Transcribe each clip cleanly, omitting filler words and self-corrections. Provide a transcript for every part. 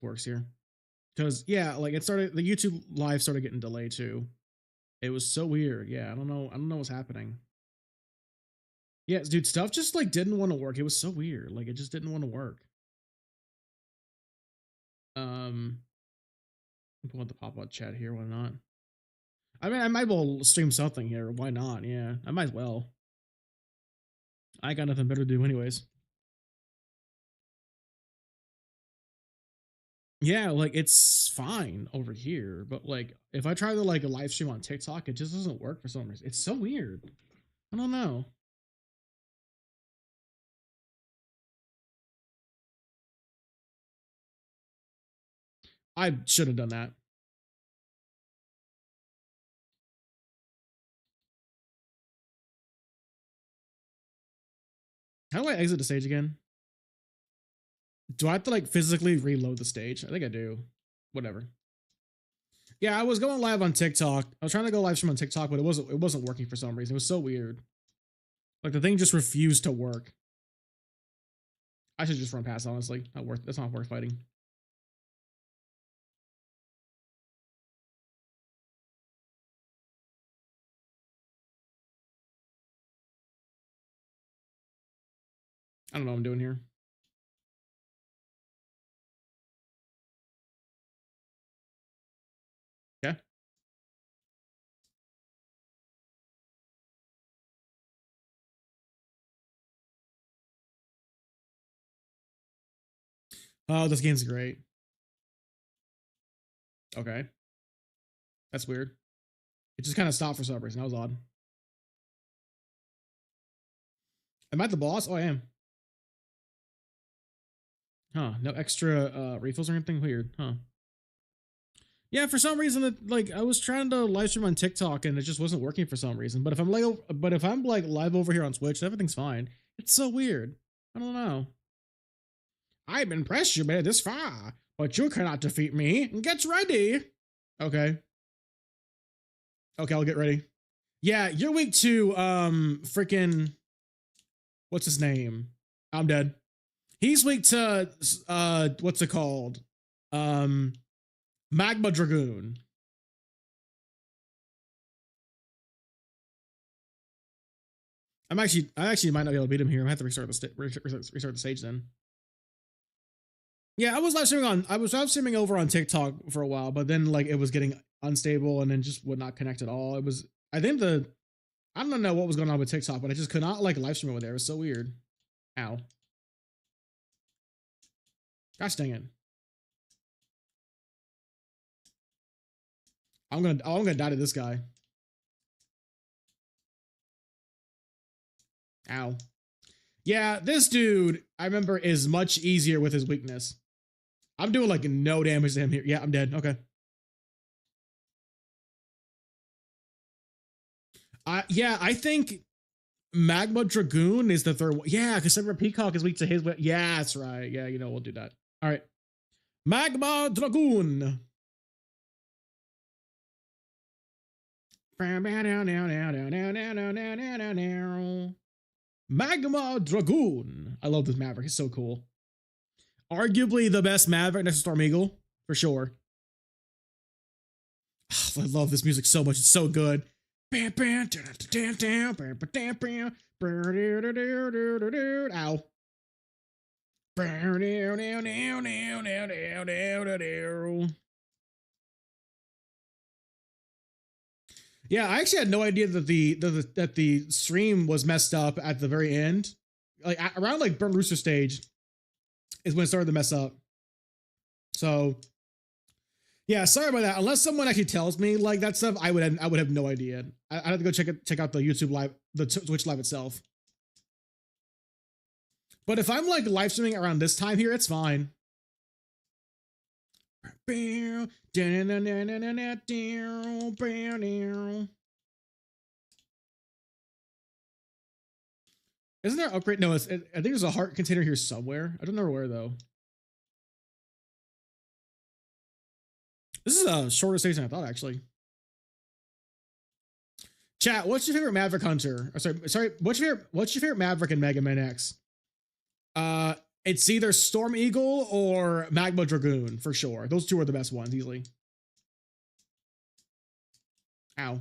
works here. Because yeah, like it started, the YouTube live started getting delayed too. It was so weird. Yeah, I don't know what's happening. Yeah, dude, stuff just like didn't want to work. It was so weird. Like it just didn't want to work. I'm pulling the pop-up chat here. Why not? I mean, I might well stream something here. Why not? Yeah, I might as well. I got nothing better to do anyways. Yeah, like it's fine over here, but like if I try to like a live stream on TikTok, it just doesn't work for some reason. It's so weird. I don't know. I should have done that. How do I exit the stage again? Do I have to like physically reload the stage? I think I do. Whatever. Yeah, I was going live on TikTok. I was trying to go live stream on TikTok, but it wasn't working for some reason. It was so weird. Like the thing just refused to work. I should just run past, honestly. Not worth. That's not worth fighting. I don't know what I'm doing here. Yeah. Oh, this game's great. Okay. That's weird. It just kind of stopped for some reason. That was odd. Am I the boss? Oh, I am. Huh. No extra refills or anything? Weird. Huh. Yeah, for some reason, like I was trying to live stream on TikTok and it just wasn't working for some reason. But if I'm like live over here on Twitch, everything's fine. It's so weird. I don't know. I'm impressed you made it this far, but you cannot defeat me. Get ready. Okay. Okay, I'll get ready. Yeah, you're weak to freaking what's his name? I'm dead. He's weak to what's it called? Magma Dragoon. I actually might not be able to beat him here. I have to restart the stage then. Yeah, I was live streaming over on TikTok for a while, but then like it was getting unstable and then just would not connect at all. It was I don't know what was going on with TikTok, but I just could not like live stream over there. It was so weird. Ow. Gosh dang it. I'm gonna die to this guy. Ow. Yeah, this dude, I remember, is much easier with his weakness. I'm doing like no damage to him here. Yeah, I'm dead. Okay. Yeah, I think Magma Dragoon is the third one. Yeah, because Silver Peacock is weak to his. Yeah, that's right. Yeah, we'll do that. All right. Magma Dragoon. Magma Dragoon. I love this Maverick. It's so cool. Arguably the best Maverick next to Storm Eagle, for sure. I love this music so much. It's so good. Ow. Yeah, I actually had no idea that the stream was messed up at the very end. Like around like Burn Rooster stage is when it started to mess up. So yeah, sorry about that. Unless someone actually tells me like that stuff, I would have no idea. I'd have to go check out the YouTube live, the Twitch live itself. But if I'm like live streaming around this time here, it's fine. Isn't there an upgrade? No, I think there's a heart container here somewhere. I don't know where though. This is a shorter stage than I thought, actually. Chat, what's your favorite Maverick Hunter? Sorry, what's your favorite Maverick in Mega Man X? It's either Storm Eagle or Magma Dragoon for sure. Those two are the best ones easily. Ow.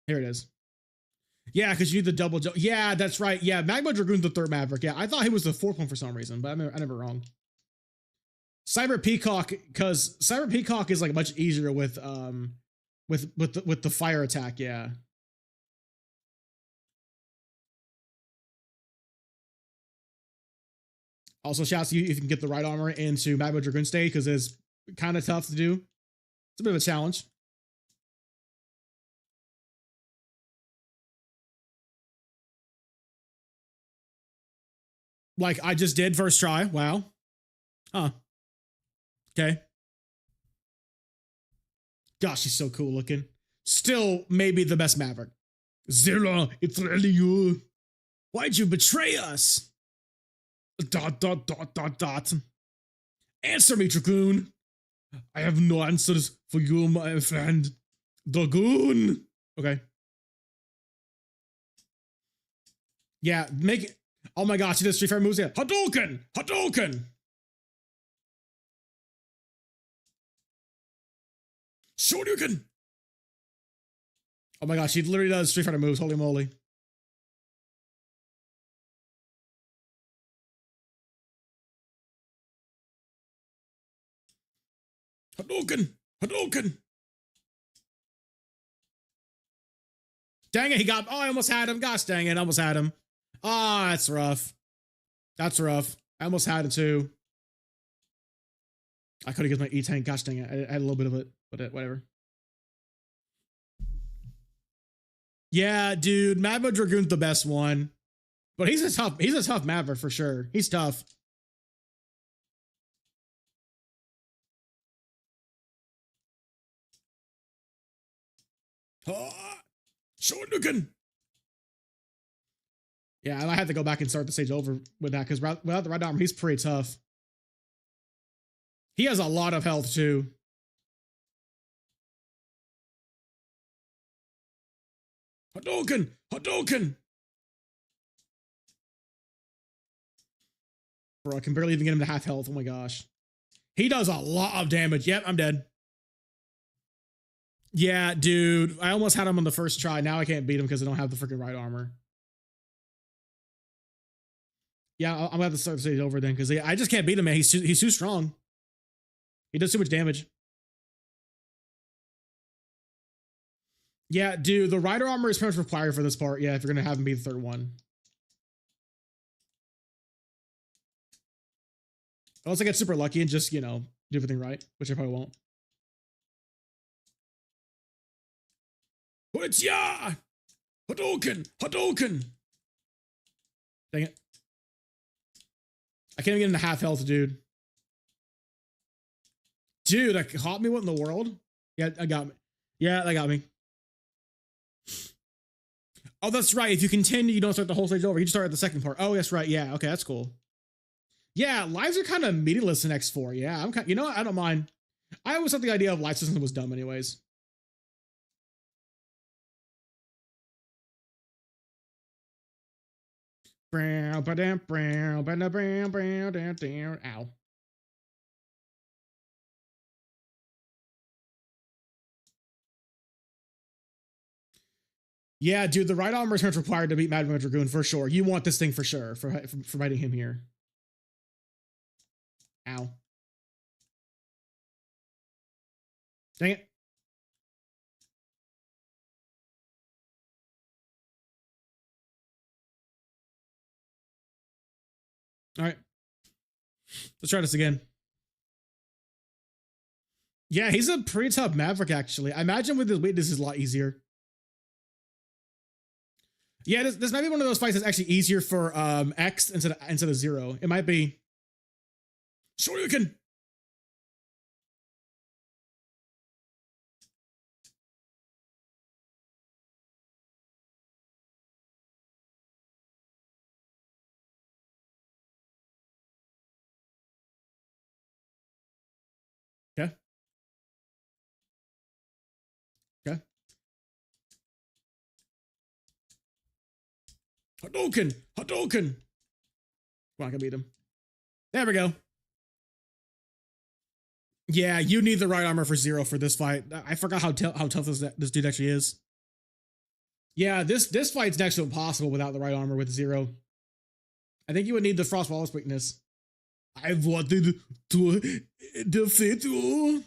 Here it is. Yeah, because you need the double jump. Yeah, that's right. Yeah, Magma Dragoon's the third Maverick. Yeah, I thought he was the fourth one for some reason, but I never wrong. Cyber Peacock, because Cyber Peacock is like much easier with the fire attack. Yeah. Also, shouts to you if you can get the right armor into Magma Dragoon state because it's kind of tough to do. It's a bit of a challenge. Like I just did first try. Wow. Huh. Okay. Gosh, she's so cool looking. Still, maybe the best Maverick. Zilla, it's really you. Why'd you betray us? Dot, dot, dot, dot, dot. Answer me, Dragoon. I have no answers for you, my friend. Dragoon. Okay. Yeah, make it. Oh my gosh, he does Street Fighter moves. Yeah. Hadouken! Hadouken! Shoryuken! Oh my gosh, he literally does Street Fighter moves. Holy moly. Hadouken! Hadouken! Dang it, he got. Oh, I almost had him. Gosh dang it, I almost had him. Ah, oh, that's rough. That's rough. I almost had it too. I could have used my E-Tank. Gosh dang it. I had a little bit of it, but whatever. Yeah, dude, Magma Dragoon's the best one. But he's a tough Maverick for sure. He's tough. Shoryuken. Yeah, I might have to go back and start the stage over with that because without the right arm, he's pretty tough. He has a lot of health too. Hadouken! Hadouken! Bro, I can barely even get him to half health. Oh my gosh. He does a lot of damage. Yep, I'm dead. Yeah, dude. I almost had him on the first try. Now I can't beat him because I don't have the freaking right armor. Yeah, I'm gonna have to start the stage over then because I just can't beat him, man. He's too strong. He does too much damage. Yeah, dude, the rider armor is pretty much required for this part. Yeah, if you're gonna have him be the third one. Unless I get super lucky and just, do everything right, which I probably won't. Hadouken! Hadouken! Dang it. I can't even get into half health, dude. Dude, that caught me. What in the world? Yeah, I got me. Yeah, that got me. Oh, that's right. If you continue, you don't start the whole stage over. You just start at the second part. Oh, that's right. Yeah, okay, that's cool. Yeah, lives are kind of meaningless in X4. Yeah, I'm kind. You know what? I don't mind. I always thought the idea of life system was dumb, anyways. Ow. Yeah, dude, the right arm returns required to beat Magma Dragoon for sure. You want this thing for sure for fighting him here. Ow. Dang it. All right. Let's try this again. Yeah, he's a pretty tough Maverick, actually. I imagine with his weight, this is a lot easier. Yeah, this might be one of those fights that's actually easier for X instead of Zero. It might be. Shoryuken! Okay. Okay. Hadouken! Hadouken! Well, I can beat him. There we go. Yeah, you need the right armor for Zero for this fight. I forgot how tough this dude actually is. Yeah, this fight's next to impossible without the right armor with Zero. I think you would need the Frost Wallace weakness. I wanted to defeat you.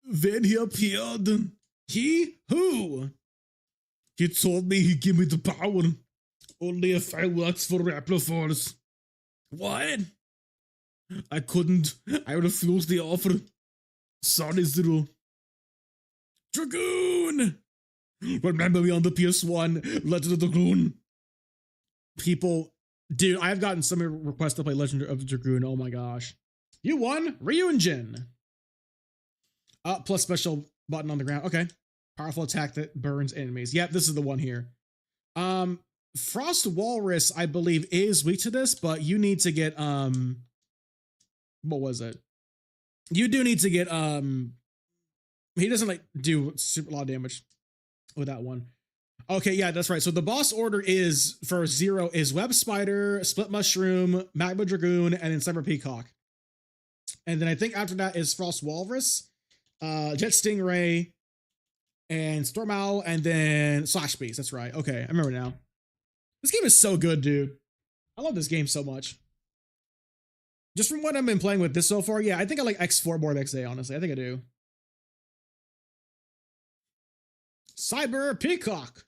When he appeared, he who? He told me he'd give me the power. Only if I worked for Force. What? I couldn't. I refused the offer. Sorry, Zero. Dragoon! Remember me on the PS1, Legend of the Dragoon. People, dude, I've gotten so many requests to play Legend of the Dragoon. Oh my gosh. You won, Ryu and Jin. Plus special button on the ground. Okay. Powerful attack that burns enemies. Yep, this is the one here. Frost Walrus, I believe, is weak to this, but you need to get, what was it? You do need to get, he doesn't like do super lot of damage with that one. Okay, yeah, that's right. So the boss order is for Zero is Web Spider, Split Mushroom, Magma Dragoon, and then Cyber Peacock. And then I think after that is Frost Walrus, Jet Stingray, and Storm Owl, and then Slash Beast. That's right. Okay, I remember now. This game is so good, dude. I love this game so much. Just from what I've been playing with this so far, yeah, I think I like X4 more than XA, honestly. I think I do. Cyber Peacock.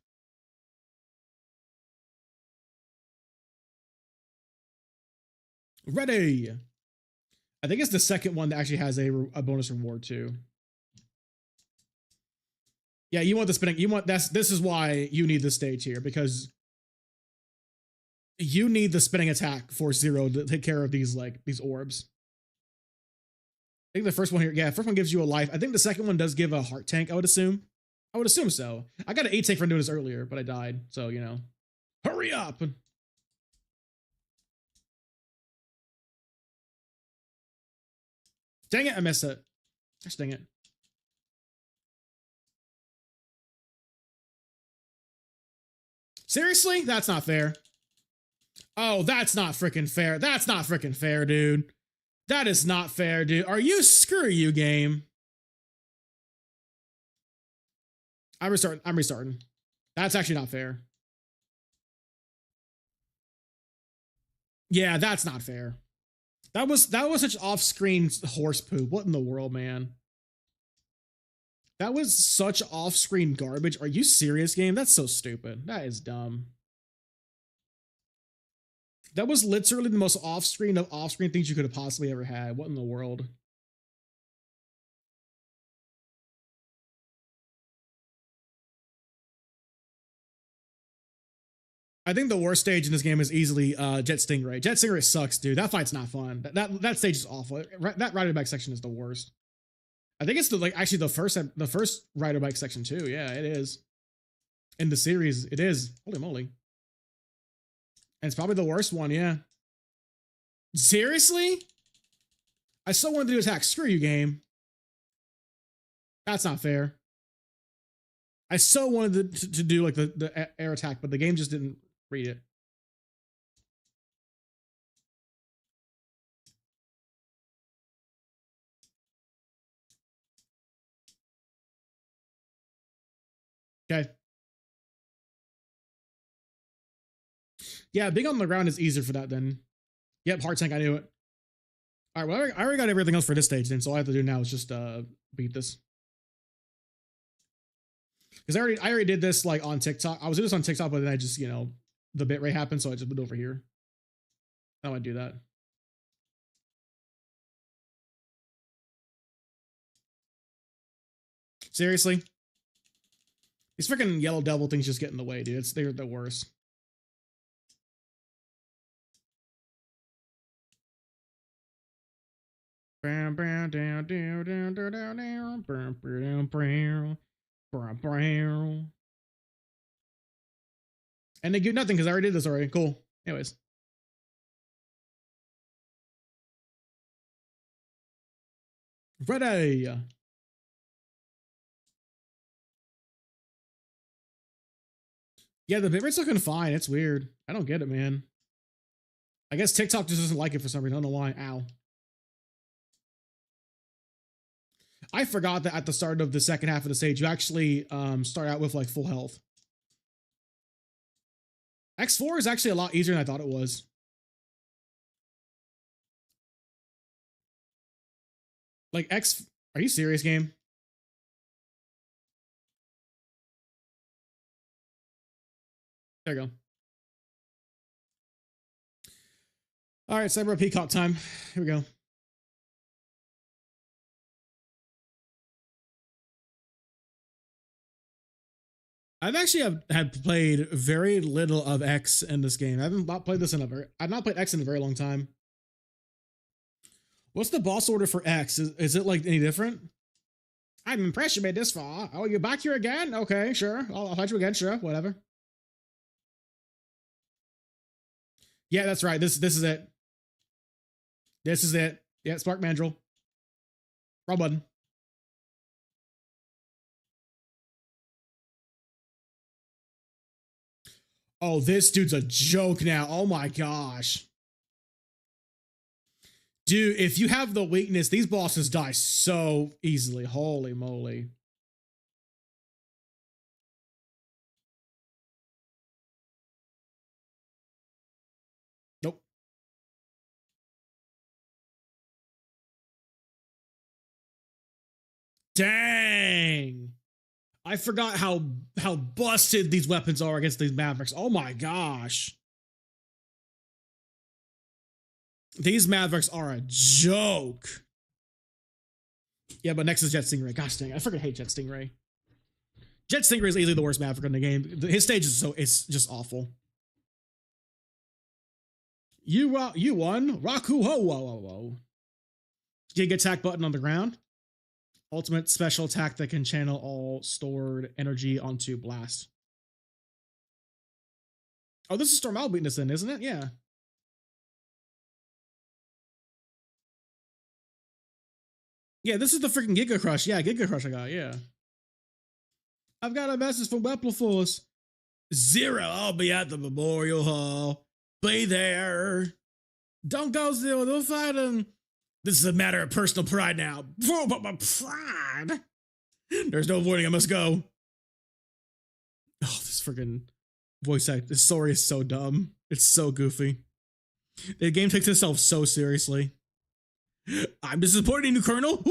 Ready. I think it's the second one that actually has a bonus reward too. Yeah, you want the spinning. You want this is why you need this stage here, because you need the spinning attack for Zero to take care of these orbs. I think the first one here, yeah, first one gives you a life. I think the second one does give a heart tank, I would assume. I would assume so. I got an 8 tank for doing this earlier, but I died. So, you know. Hurry up! Dang it, I missed it. Gosh dang it. Seriously? That's not fair. Oh, that's not freaking fair. That's not freaking fair, dude. That is not fair, dude. Are you screw you, game? I'm restarting. That's actually not fair. Yeah, that's not fair. That was such off-screen horse poop. What in the world, man? That was such off-screen garbage. Are you serious, game? That's so stupid. That is dumb. That was literally the most off-screen of off-screen things you could have possibly ever had. What in the world? I think the worst stage in this game is easily Jet Stingray. Jet Stingray sucks, dude. That fight's not fun. That stage is awful. That rider bike section is the worst. I think it's actually the first rider bike section too. Yeah, it is. In the series, it is. Holy moly. And it's probably the worst one, yeah. Seriously? I still wanted to do attack. Screw you, game. That's not fair. I so wanted to do like the air attack, but the game just didn't read it. Okay. Yeah, being on the ground is easier for that then. Yep, heart tank, I knew it. All right, well, I already got everything else for this stage then, so all I have to do now is just beat this. Because I already did this like on TikTok. I was doing this on TikTok, but then I just, you know, the bitrate happened, so I just moved over here. Now I do that. Seriously? These freaking yellow devil things just get in the way, dude. They're the worst. And they give nothing because I already did this already. Cool. Anyways. Ready. Yeah, the bitrate's looking fine. It's weird. I don't get it, man. I guess TikTok just doesn't like it for some reason. I don't know why. Ow. I forgot that at the start of the second half of the stage, you actually start out with like full health. X4 is actually a lot easier than I thought it was. Like X, are you serious, game? There you go. All right, Cyber Peacock time. Here we go. I've actually had played very little of X in this game. I haven't played this in a very. I've not played X in a very long time. What's the boss order for X? Is it like any different? I'm impressed you made this far. Oh, you're back here again? Okay, sure. I'll fight you again. Sure, whatever. Yeah, that's right. This is it. This is it. Yeah, Spark Mandrill. Wrong button. Oh, this dude's a joke now. Oh my gosh. Dude, if you have the weakness, these bosses die so easily. Holy moly. Nope. Dang. I forgot how busted these weapons are against these Mavericks. Oh my gosh. These Mavericks are a joke. Yeah, but next is Jet Stingray. Gosh dang, I freaking hate Jet Stingray. Jet Stingray is easily the worst Maverick in the game. His stage is it's just awful. You won. Raku ho whoa whoa whoa. Gig attack button on the ground. Ultimate special attack that can channel all stored energy onto blast. Oh, this is Storm weakness then, isn't it? Yeah. Yeah, this is the freaking Giga Crush. Yeah, Giga Crush I got, yeah. I've got a message from Weapon Force. Zero, I'll be at the Memorial Hall. Be there. Don't go Zero, don't fight him. This is a matter of personal pride now. Oh, but my pride. There's no warning, I must go. Oh, this freaking voice act. This story is so dumb. It's so goofy. The game takes itself so seriously. I'm disappointing you, Colonel.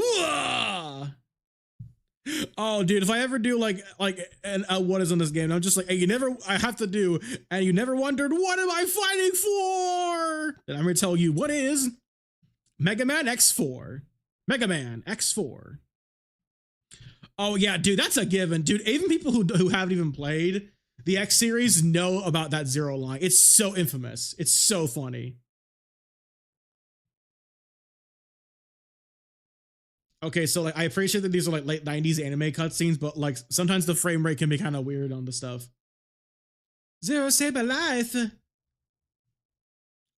Oh, dude, if I ever do like what is in this game, I'm just like, hey, I have to do, and you never wondered, what am I fighting for? And I'm gonna tell you what is Mega Man X4. Mega Man X4. Oh yeah, dude, that's a given, dude. Even people who haven't even played the X series know about that Zero line. It's so infamous. It's so funny. Okay, so like I appreciate that these are like late 90s anime cutscenes, but like sometimes the frame rate can be kind of weird on the stuff. Zero saved my life.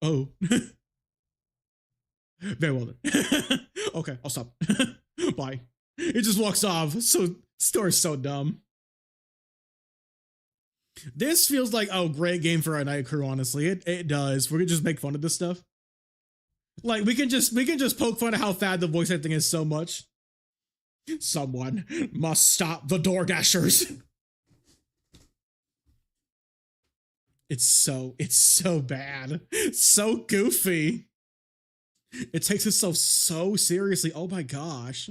Oh. Very well then. Okay, I'll stop. Bye. It just walks off. So story's so dumb. This feels like great game for our night crew, honestly. It does. We can just make fun of this stuff. Like we can just poke fun at how fad the voice acting is so much. Someone must stop the Door Dashers. It's so bad. So goofy. It takes itself so seriously. Oh my gosh.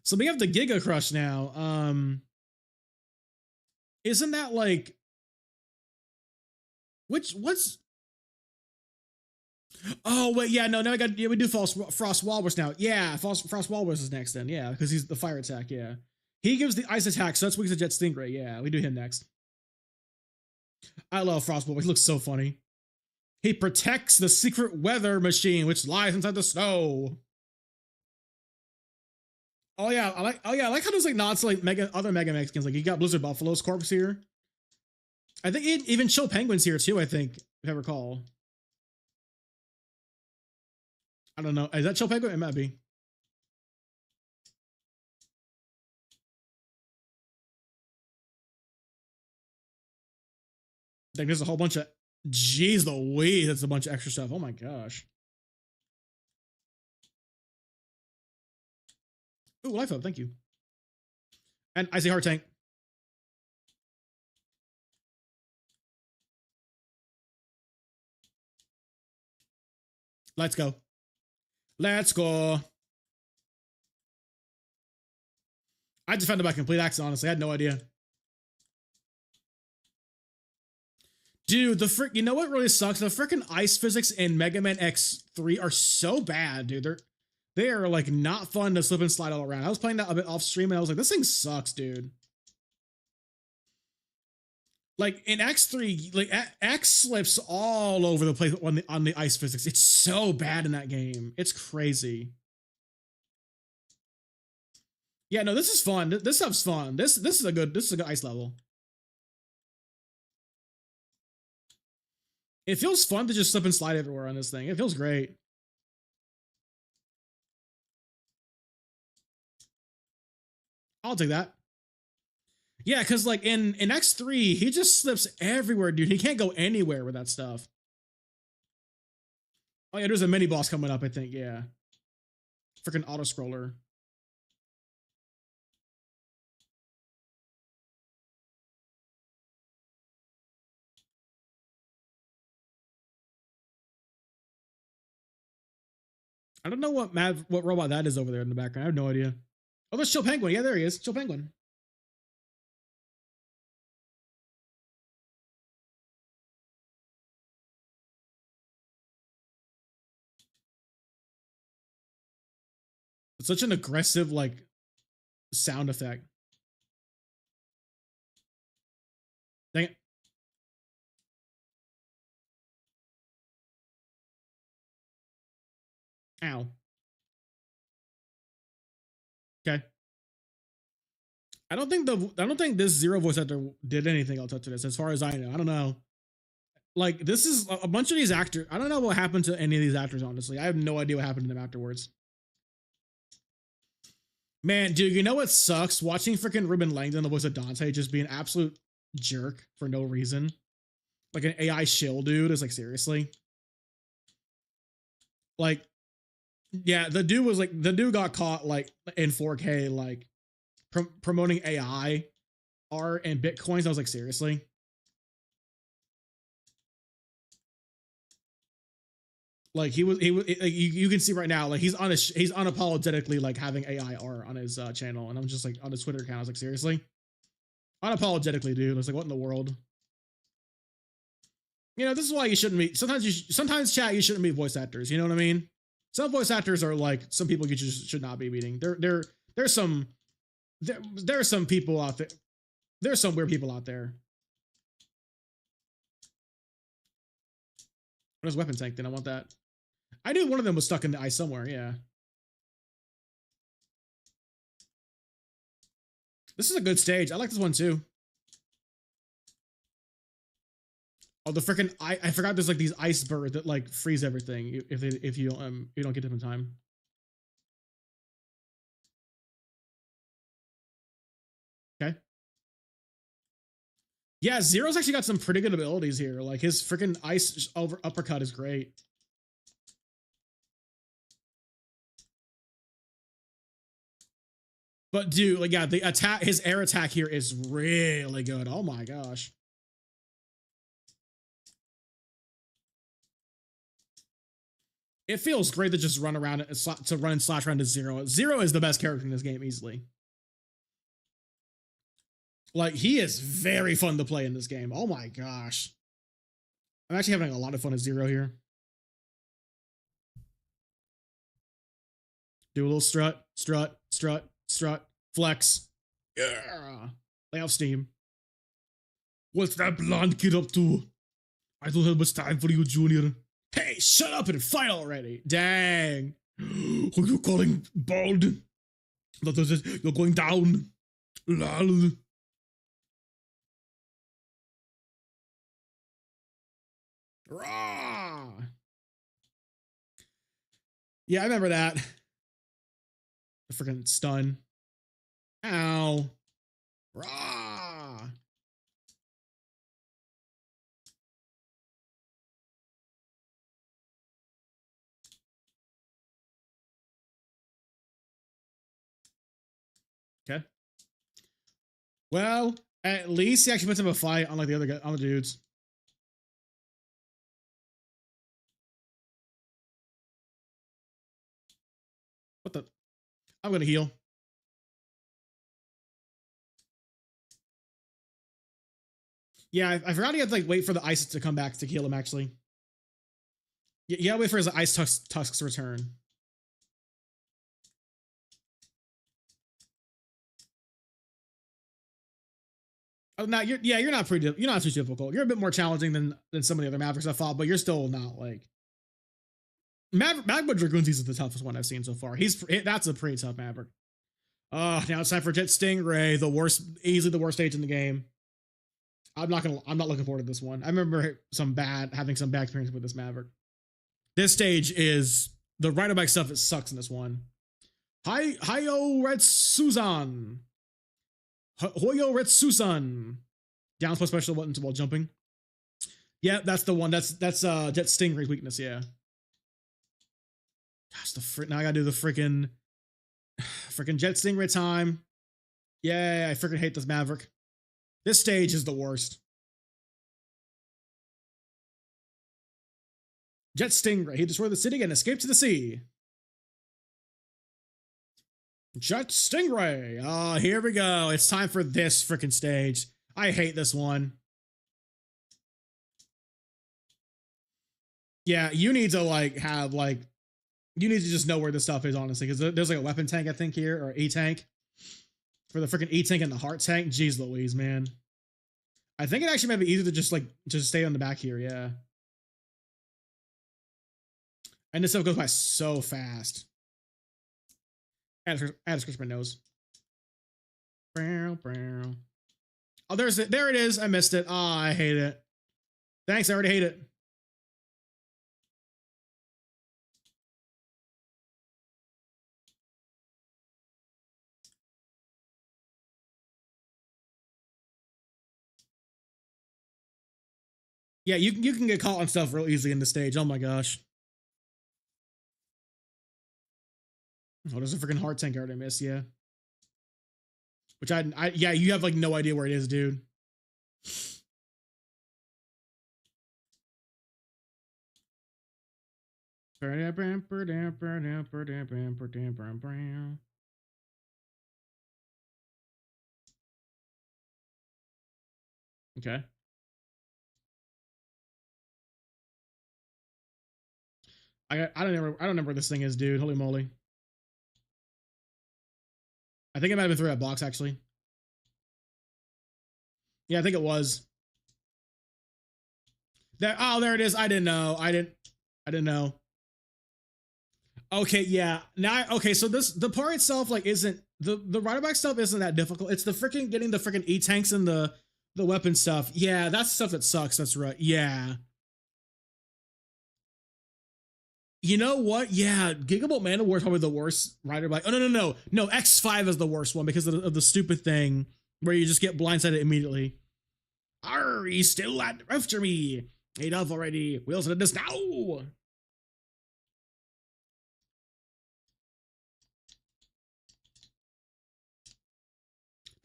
So we have the Giga Crush now. Isn't that like what's Oh wait, yeah, no, now we do Frost Walrus now. Yeah, Frost Walrus is next then, yeah, because he's the fire attack, yeah. He gives the ice attack, so that's weak to Jet Stingray, yeah. We do him next. I love Frost Walrus, he looks so funny. He protects the secret weather machine, which lies inside the snow. Oh yeah, I like how there's like nods to like other Mega Mexicans. Like you got Blizzard Buffalo's corpse here. I think even Chill Penguin's here too, I think, if I recall. I don't know. Is that Chill Penguin? It might be. I think there's a whole bunch of Jeez Louise, that's a bunch of extra stuff. Oh my gosh. Ooh, life up, thank you. And Icy Heart Tank. Let's go. Let's go. I just found it by complete accident, honestly. I had no idea. Dude, you know what really sucks? The freaking ice physics in Mega Man X3 are so bad, dude. They are like not fun to slip and slide all around. I was playing that a bit off stream and I was like, this thing sucks, dude. Like in X3, like X slips all over the place on the ice physics. It's so bad in that game. It's crazy. Yeah, no, this is fun. This stuff's fun. This is a good ice level. It feels fun to just slip and slide everywhere on this thing. It feels great. I'll take that. Yeah, because like in X3, he just slips everywhere, dude. He can't go anywhere with that stuff. Oh yeah, there's a mini boss coming up, I think. Yeah. Freaking auto scroller. I don't know what robot that is over there in the background. I have no idea. Oh, there's Chill Penguin. Yeah, there he is. Chill Penguin. It's such an aggressive like sound effect. Dang it. Ow. Okay. I don't think this Zero voice actor did anything else after this, as far as I know. I don't know. Like this is a bunch of these actors. I don't know what happened to any of these actors. Honestly, I have no idea what happened to them afterwards. Man, dude, you know what sucks? Watching freaking Ruben Langdon, the voice of Dante, just be an absolute jerk for no reason. Like an AI shill, dude. Is like seriously. Like, yeah, the dude got caught like in 4K, like promoting AI art and bitcoins. I was like, seriously. Like he was like, you can see right now like he's unapologetically like having AI art on his channel, and I'm just like on his Twitter account. I was like, seriously, unapologetically, dude. I was like, what in the world? You know, this is why you shouldn't meet. Sometimes chat, you shouldn't meet voice actors. You know what I mean? Some voice actors are like some people you just should not be meeting. There's some there are some people out there. There's some weird people out there. There's weapon tank. Then I want that. I knew one of them was stuck in the ice somewhere. Yeah. This is a good stage. I like this one too. Oh, the freaking I forgot there's like these ice birds that like freeze everything if you don't get them in time. Okay. Yeah, Zero's actually got some pretty good abilities here. Like his freaking ice uppercut is great. But dude, like yeah, his air attack here is really good. Oh my gosh. It feels great to just run around to run and slash around to Zero. Zero is the best character in this game easily. Like he is very fun to play in this game. Oh my gosh. I'm actually having a lot of fun at Zero here. Do a little strut, flex. Yeah. Lay off steam. What's that blonde kid up to? I don't have much time for you, Junior. Hey, shut up and fight already. Dang. Who you calling bald? You're going down. Lol. Rah. Yeah, I remember that. The freaking stun. Ow. Rah. Okay. Well, at least he actually puts him a fight, unlike the other guy, other dudes. What the? I'm gonna heal. Yeah, I forgot he had to like wait for the ice to come back to heal him. Actually, you gotta wait for his ice tusks to return. Oh, not you're not you're not too difficult. You're a bit more challenging than some of the other Mavericks I fought, but you're still not like Magma Dragoons is the toughest one I've seen so far. That's a pretty tough Maverick. Now it's time for Jet Stingray, easily the worst stage in the game. I'm not looking forward to this one. I remember having some bad experience with this Maverick. This stage is the rider bike stuff. It sucks in this one. Hiyo Red Susan. Hoyo Red Susan. Down plus special buttons while jumping. Yeah, that's the one. That's Jet Stingray's weakness. Yeah. Gosh, now I gotta do the freaking Jet Stingray time. Yeah, I freaking hate this Maverick. This stage is the worst. Jet Stingray. He destroyed the city and escaped to the sea. Jet Stingray. Oh, here we go. It's time for this freaking stage. I hate this one. Yeah, you need to you need to just know where this stuff is, honestly, because there's like a weapon tank, I think, here, or E-tank. For the freaking E-tank and the heart tank. Jeez Louise, man. I think it actually might be easier to just stay on the back here, yeah. And this stuff goes by so fast. Add a scratch my nose. Oh, there it is. I missed it. Oh, I hate it. Thanks, I already hate it. Yeah, you can get caught on stuff real easily in this stage. Oh my gosh. Oh, there's a freaking heart tank I already missed, yeah. Which yeah, you have like no idea where it is, dude. Okay. I don't remember where this thing is, dude. Holy moly. I think it might have been through that box, actually. Yeah, I think it was. There it is. I didn't know. I didn't know. Okay, yeah. Okay, so the part itself like isn't the rider bike stuff isn't that difficult. It's the freaking getting the freaking E-tanks and the weapon stuff. Yeah, that's stuff that sucks. That's right. Yeah. You know what? Yeah, Gigabolt Man War is probably the worst rider bike. Oh no! X5 is the worst one because of the stupid thing where you just get blindsided immediately. Arr, he's still after me. Ate off already. Wheels into this now.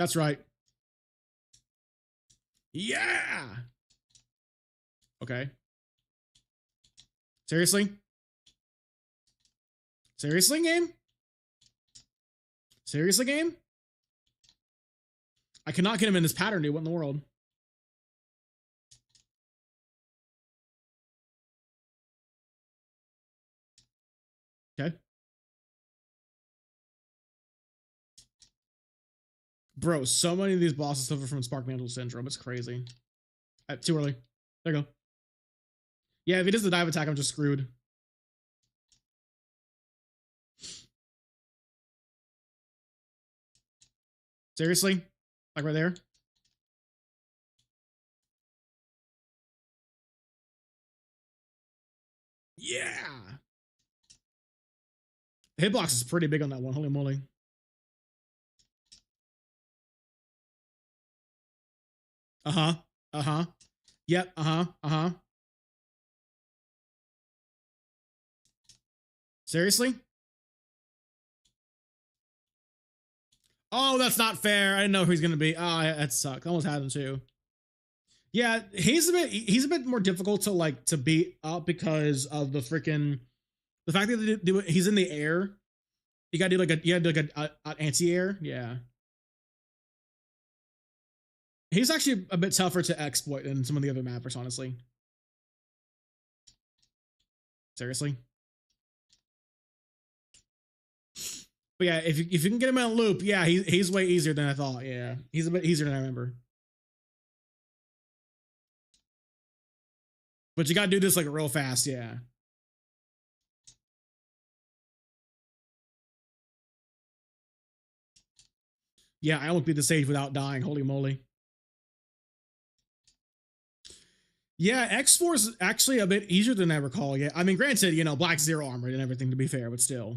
That's right. Yeah. Okay. Seriously? Seriously, game? Seriously, game? I cannot get him in this pattern, dude. What in the world? Okay. Bro, so many of these bosses suffer from Spark Mantle Syndrome. It's crazy. Too early. There you go. Yeah, if he does the dive attack, I'm just screwed. Seriously? Like right there? Yeah! The hitbox is pretty big on that one. Holy moly. Uh-huh. Uh-huh. Yep. Uh-huh. Uh-huh. Seriously? Oh, that's not fair. I didn't know who he's gonna be. Oh, that sucks. I almost had him too. Yeah, he's a bit more difficult to like to beat up because of the fact that he's in the air. You gotta do like a anti-air. Yeah. He's actually a bit tougher to exploit than some of the other mappers, honestly. Seriously. But yeah, if you can get him in a loop, yeah, he's way easier than I thought. Yeah, he's a bit easier than I remember. But you gotta do this like real fast. Yeah. Yeah, I almost beat the stage without dying. Holy moly. Yeah, X4 is actually a bit easier than I recall. Yeah, I mean, granted, Black Zero armored and everything to be fair, but still.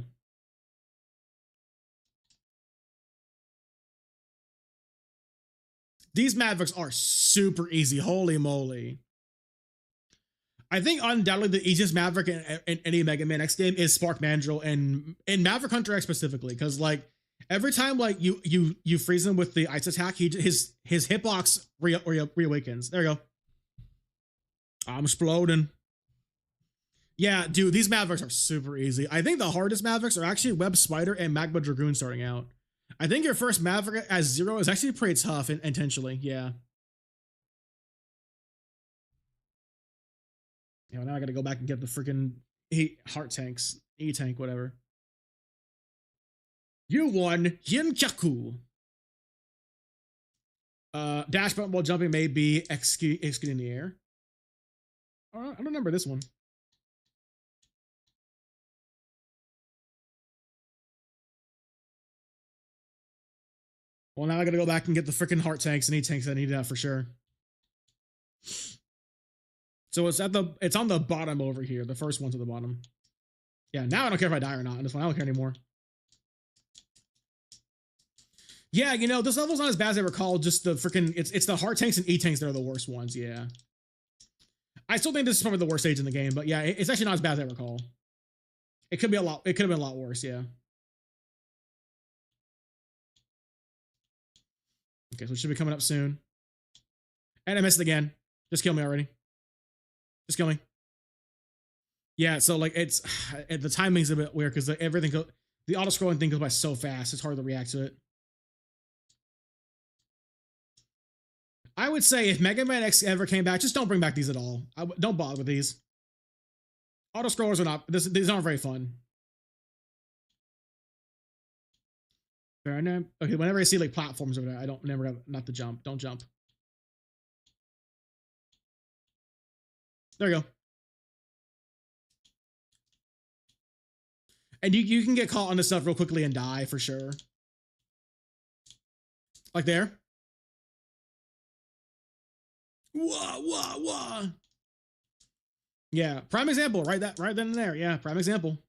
These Mavericks are super easy. Holy moly. I think undoubtedly the easiest Maverick in any Mega Man X game is Spark Mandrill and in Maverick Hunter X specifically, because like every time like you freeze him with the ice attack, his hitbox reawakens. There you go. I'm exploding. Yeah, dude, these Mavericks are super easy. I think the hardest Mavericks are actually Web Spider and Magma Dragoon starting out. I think your first Maverick as Zero is actually pretty tough intentionally. Yeah. Yeah, well, now I gotta go back and get the freaking heart tanks, E-tank, whatever. You won, Hinkaku. Dash button while jumping may be executed in the air. I don't remember this one. Well, now I gotta go back and get the freaking heart tanks and E-tanks I need that for sure. So it's on the bottom over here. The first one's at the bottom. Yeah, now I don't care if I die or not. In this one, I don't care anymore. Yeah, this level's not as bad as I recall. Just the freaking it's the heart tanks and E-tanks that are the worst ones. Yeah. I still think this is probably the worst stage in the game, but yeah, it's actually not as bad as I recall. It could have been a lot worse, yeah. Okay, so it should be coming up soon. And I missed it again. Just kill me already. Just kill me. Yeah, so like it's the timing's a bit weird because the auto scrolling thing goes by so fast. It's hard to react to it. I would say if Mega Man X ever came back, just don't bring back these at all. Don't bother with these. Auto scrollers are not. These aren't very fun. Okay, whenever I see like platforms over there, I don't never have not to jump. Don't jump. There you go. And you can get caught on this stuff real quickly and die for sure. Like there. Wah wah wah. Yeah, prime example, right then and there. Yeah, prime example.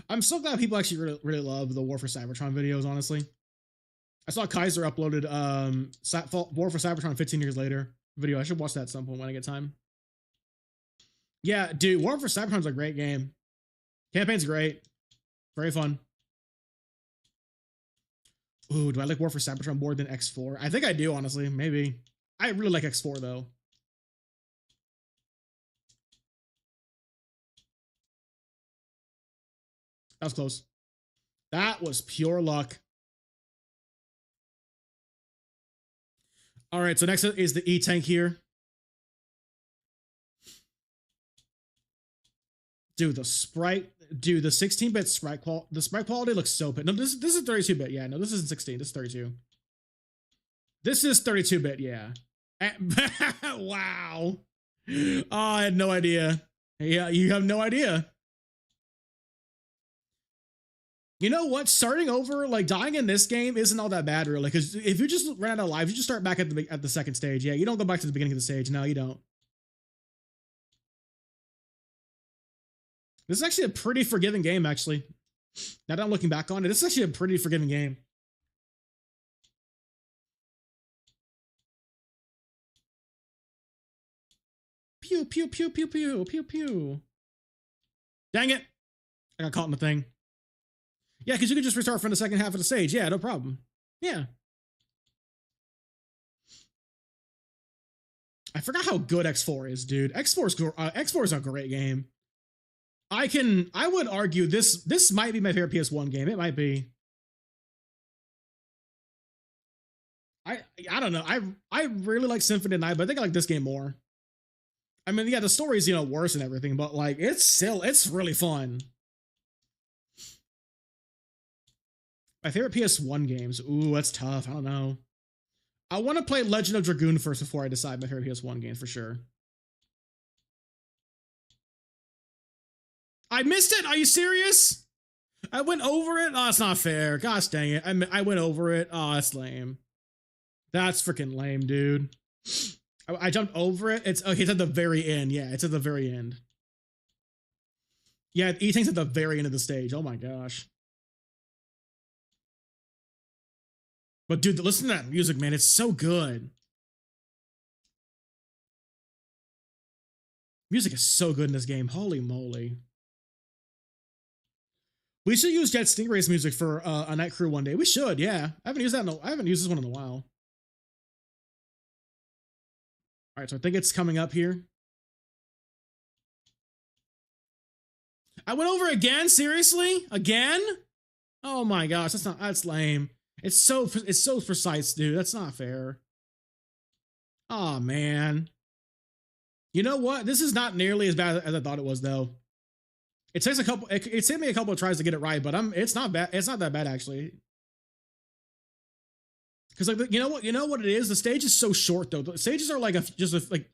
I'm so glad people actually really love the War for Cybertron videos, honestly. I saw Kaiser uploaded War for Cybertron 15 years later video. I should watch that at some point when I get time. Yeah, dude, War for Cybertron's a great game. Campaign's great. Very fun. Ooh, do I like War for Cybertron more than X4? I think I do, honestly. Maybe. I really like X4, though. That was close. That was pure luck. All right, so next is the E-Tank here. Dude, the 16-bit sprite quality looks so bad. No, this is 32-bit. Yeah, no, this isn't 16. This is 32. This is 32-bit. Yeah. Wow. Oh, I had no idea. Yeah, you have no idea. You know what? Starting over, like dying in this game, isn't all that bad, really. Because if you just run out of lives, you just start back at the second stage. Yeah, you don't go back to the beginning of the stage. No, you don't. This is actually a pretty forgiving game, actually. Now that I'm looking back on it, this is actually a pretty forgiving game. Pew, pew, pew, pew, pew, pew, pew. Dang it. I got caught in the thing. Yeah, because you could just restart from the second half of the stage. Yeah, no problem. Yeah. I forgot how good X4 is, dude. X4 is a great game. I would argue this might be my favorite PS1 game. It might be. I don't know. I really like Symphony of the Night, but I think I like this game more. I mean, yeah, the story's worse and everything, but like it's really fun. My favorite PS1 games. Ooh, that's tough. I don't know. I want to play Legend of Dragoon first before I decide my favorite PS1 game for sure. I missed it. Are you serious? I went over it. Oh, it's not fair. Gosh dang it. I went over it. Oh, that's lame. That's freaking lame, dude. I jumped over it. It's okay. It's at the very end. Yeah, it's at the very end. Yeah, E-Tank's at the very end of the stage. Oh my gosh. But dude, listen to that music, man. It's so good. Music is so good in this game. Holy moly. We should use Jet Stingray's music for a night crew one day. We should, yeah. I haven't used this one in a while. All right, so I think it's coming up here. I went over again. Seriously, again? Oh my gosh, that's lame. It's so precise, dude. That's not fair. Oh man. You know what? This is not nearly as bad as I thought it was, though. It takes a couple. It took me a couple of tries to get it right, but it's not bad. It's not that bad actually. Because like you know what it is. The stage is so short though. The stages are like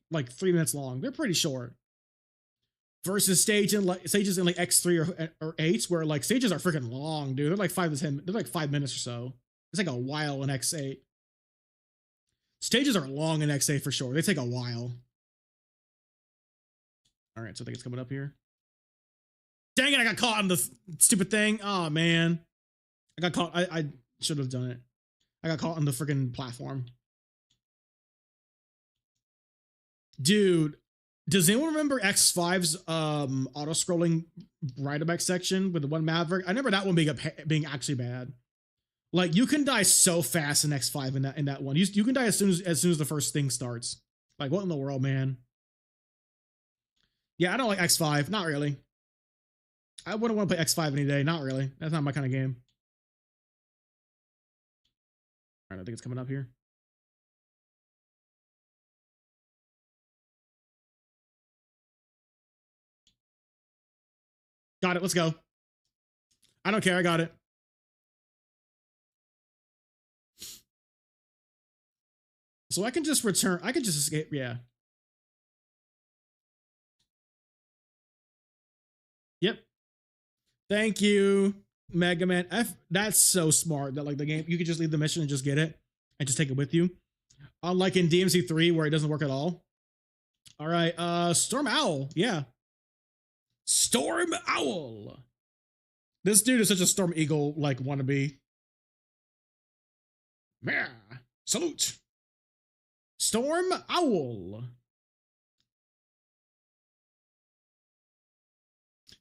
like 3 minutes long. They're pretty short. Versus stages in like X3 or 8, where like stages are freaking long, dude. They're like 5 to 10. They're like 5 minutes or so. It's like a while in X8. Stages are long in X8 for sure. They take a while. All right, so I think it's coming up here. Dang it, I got caught on the stupid thing. Oh, man. I got caught. I should have done it. I got caught on the freaking platform. Dude, does anyone remember X5's auto-scrolling ride-a-bike section with the one Maverick? I remember that one being actually bad. Like, you can die so fast in X5 in that one. You can die as soon as the first thing starts. Like, what in the world, man? Yeah, I don't like X5. Not really. I wouldn't want to play X5 any day. Not really. That's not my kind of game. All right, I think it's coming up here. Got it. Let's go. I don't care. I got it. So I can just return. I can just escape. Yeah. Yep. Thank you, megaman. That's so smart that like the game, you could just leave the mission and just get it and just take it with you. Unlike in DMC3 where it doesn't work at all. All right, Storm Owl. Yeah. Storm Owl. This dude is such a Storm Eagle like wannabe. Yeah. Salute. Storm Owl.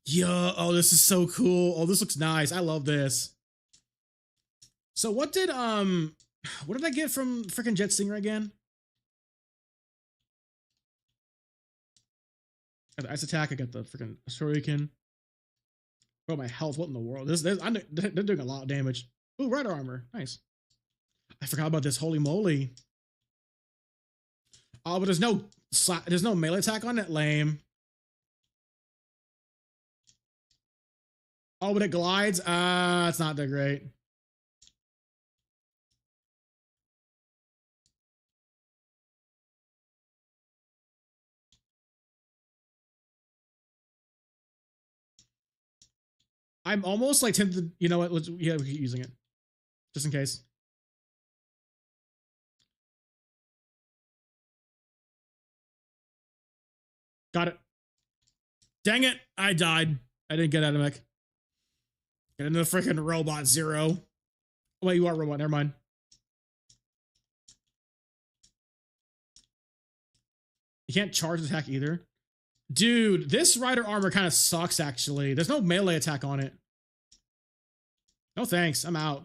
Yeah, oh, this is so cool. Oh, this looks nice. I love this. So what did I get from freaking Jet Stinger again? I got the ice attack. I got the freaking shuriken. Oh, my health. What in the world? They're doing a lot of damage. Ooh, rider armor. Nice. I forgot about this. Holy moly. Oh, but there's no melee attack on it. Lame. Oh, but it glides. It's not that great. I'm almost like tempted. You know what? We keep using it just in case. Got it. Dang it! I died. I didn't get out of mech. Get into the freaking robot zero. Oh, wait, you are robot. Never mind. You can't charge attack either. Dude, this rider armor kind of sucks, actually. There's no melee attack on it. No thanks. I'm out.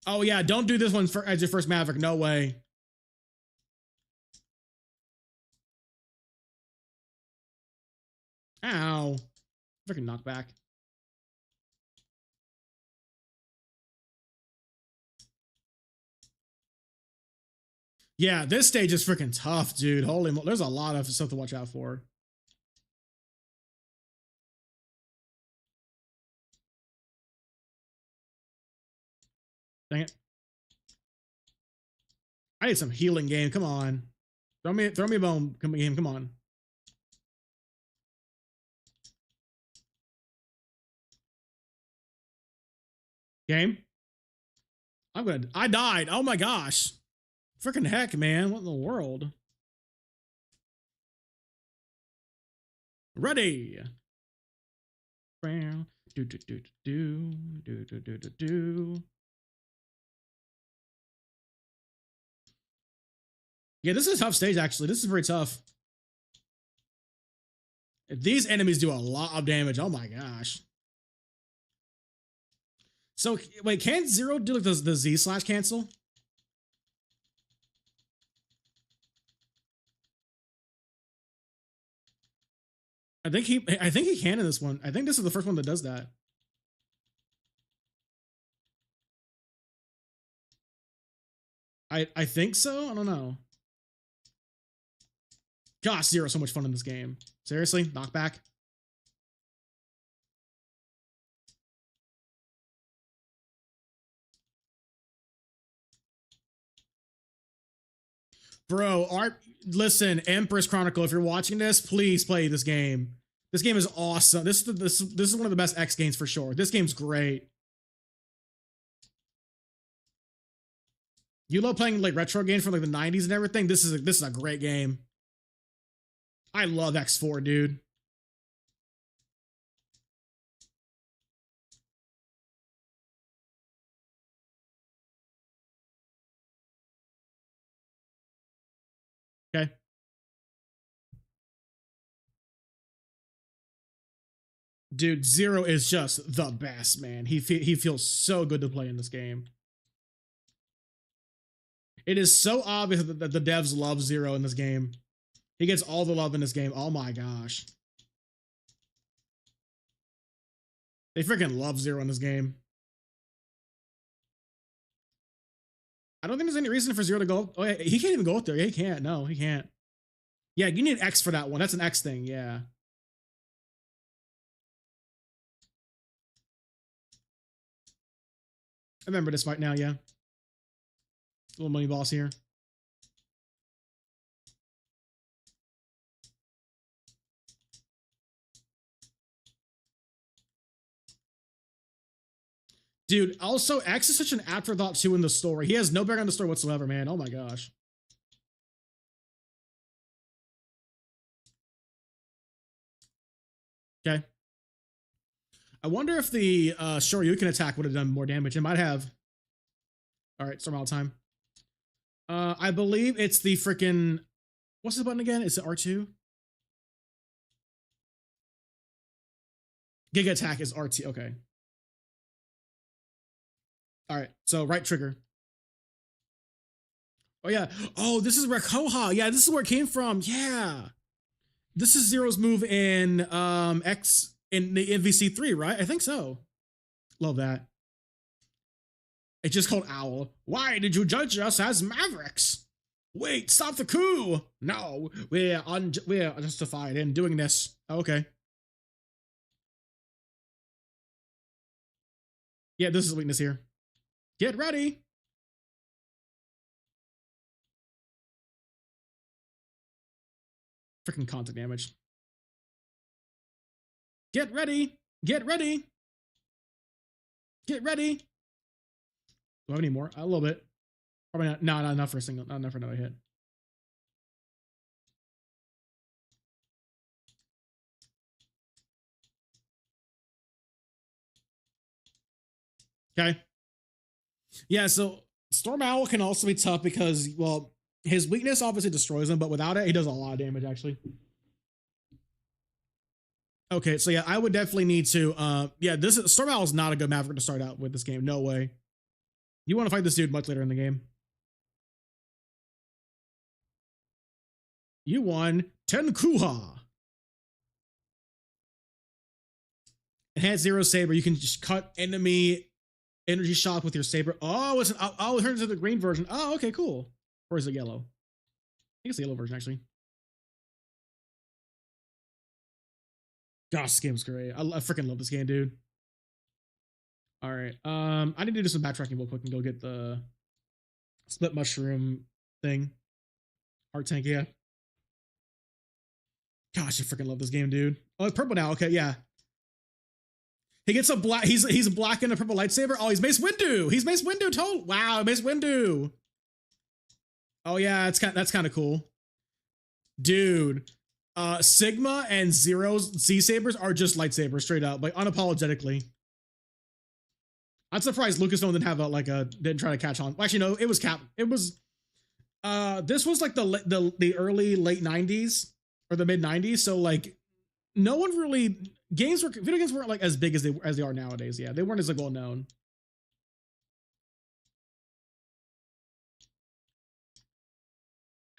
Oh yeah, don't do this one for as your first Maverick. No way. Ow. Freaking knockback. Yeah, this stage is freaking tough, dude. Holy mo, there's a lot of stuff to watch out for. Dang it. I need some healing game. Come on. Throw me a bone game. Come on. Game. I'm good. I died. Oh my gosh. Freaking heck, man. What in the world? Ready. Do do do do do do do do do do. Yeah, this is a tough stage, actually. This is very tough. These enemies do a lot of damage. Oh my gosh. So, wait, can't Zero do like the Z slash cancel? I think he can in this one. I think this is the first one that does that. I think so. I don't know. Gosh, Zero's so much fun in this game. Seriously, knockback. Bro, listen, Empress Chronicle, if you're watching this, please play this game. This game is awesome. This is one of the best X games for sure. This game's great. You love playing like retro games from like the 90s and everything. This is a great game. I love X4, dude. Okay. Dude, Zero is just the best, man. He feels so good to play in this game. It is so obvious that the devs love Zero in this game. He gets all the love in this game. Oh my gosh. They freaking love Zero in this game. I don't think there's any reason for Zero to go. Oh, yeah, he can't even go up there. Yeah, he can't. No, he can't. Yeah, you need X for that one. That's an X thing. Yeah. I remember this fight now. Yeah. Little money boss here. Dude, also, X is such an afterthought too in the story. He has no bearing on the story whatsoever, man. Oh my gosh. Okay. I wonder if the Shoryuken attack would have done more damage. It might have. All right, storm out time. I believe it's the freaking. What's the button again? Is it R2? Giga attack is RT. Okay. All right. So right trigger. Oh yeah. Oh, this is where Koha. Yeah, this is where it came from. Yeah. This is Zero's move in X in the MVC3, right? I think so. Love that. It's just called Owl. Why did you judge us as Mavericks? Wait, stop the coup! No, we're justified in doing this. Okay. Yeah, this is a weakness here. Get ready! Freaking contact damage. Get ready! Get ready! Get ready! Do I have any more? A little bit. Probably not. No, not for a single. Not enough for another hit. Okay. Yeah, so Storm Owl can also be tough because, well, his weakness obviously destroys him, but without it, he does a lot of damage, actually. Okay, so yeah, I would definitely need to. Yeah, this is Storm Owl is not a good map to start out with this game. No way. You want to fight this dude much later in the game. You won Tenkuha. Enhanced Zero Saber. You can just cut enemy energy shock with your saber. Oh, it turns into the green version. Oh, okay, cool. Or is it yellow? I think it's the yellow version actually. Gosh, this game's great. I freaking love this game, dude. All right. I need to do some backtracking real quick and go get the split mushroom thing. Heart tank, yeah. Gosh, I freaking love this game, dude. Oh, it's purple now. Okay, yeah. He gets a black. He's black and a purple lightsaber. Oh, he's Mace Windu. He's Mace Windu. Total. Wow, Mace Windu. Oh yeah, that's kind of cool, dude. Sigma and Zero's Z sabers are just lightsabers, straight up, like unapologetically. I'm surprised Lucasfilm didn't have didn't try to catch on. Well, actually, no, it was Cap. It was this was like the early late 90s or the mid 90s, so like no one really video games weren't like as big as they are nowadays. Yeah, they weren't as like well known.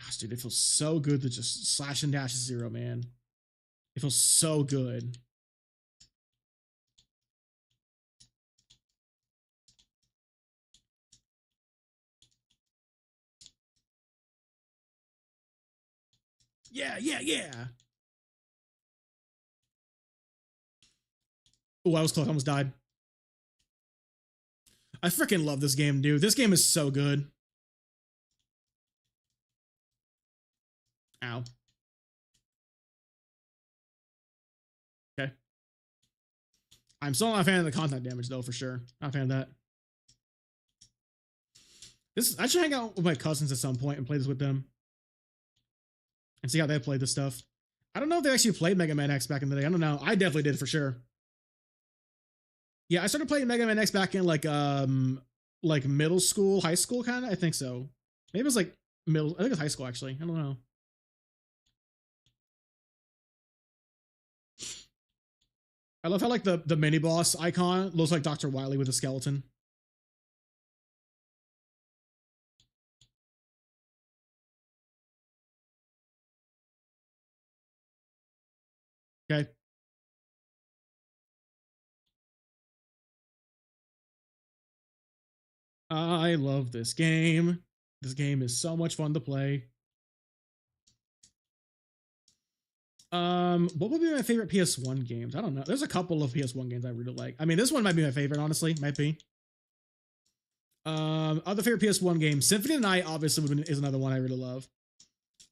Gosh, dude, it feels so good to just slash and dash Zero, man. It feels so good. Yeah, yeah, yeah. Oh, I was close. I almost died. I freaking love this game, dude. This game is so good. Ow. Okay. I'm still not a fan of the contact damage, though, for sure. Not a fan of that. I should hang out with my cousins at some point and play this with them. And see how they play this stuff. I don't know if they actually played Mega Man X back in the day. I don't know. I definitely did for sure. Yeah, I started playing Mega Man X back in like middle school, high school kind of. I think so. Maybe it was like middle. I think it's high school actually. I don't know. I love how like the mini boss icon looks like Dr. Wily with a skeleton. Okay. I love this game. This game is so much fun to play. What would be my favorite PS1 games? I don't know. There's a couple of PS1 games I really like. I mean, this one might be my favorite, honestly. Might be. Other favorite PS1 games. Symphony of the Night, obviously, is another one I really love.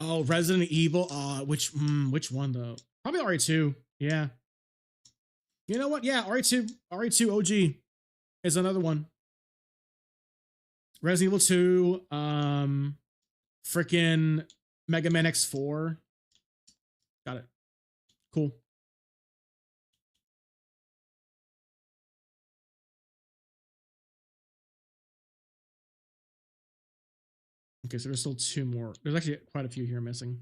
Oh, Resident Evil. Which one though? Probably RE2. Yeah. You know what? Yeah, RE2 OG is another one. Resident Evil 2. Freaking Mega Man X4. Got it. Cool. Okay, so there's still two more. There's actually quite a few here missing.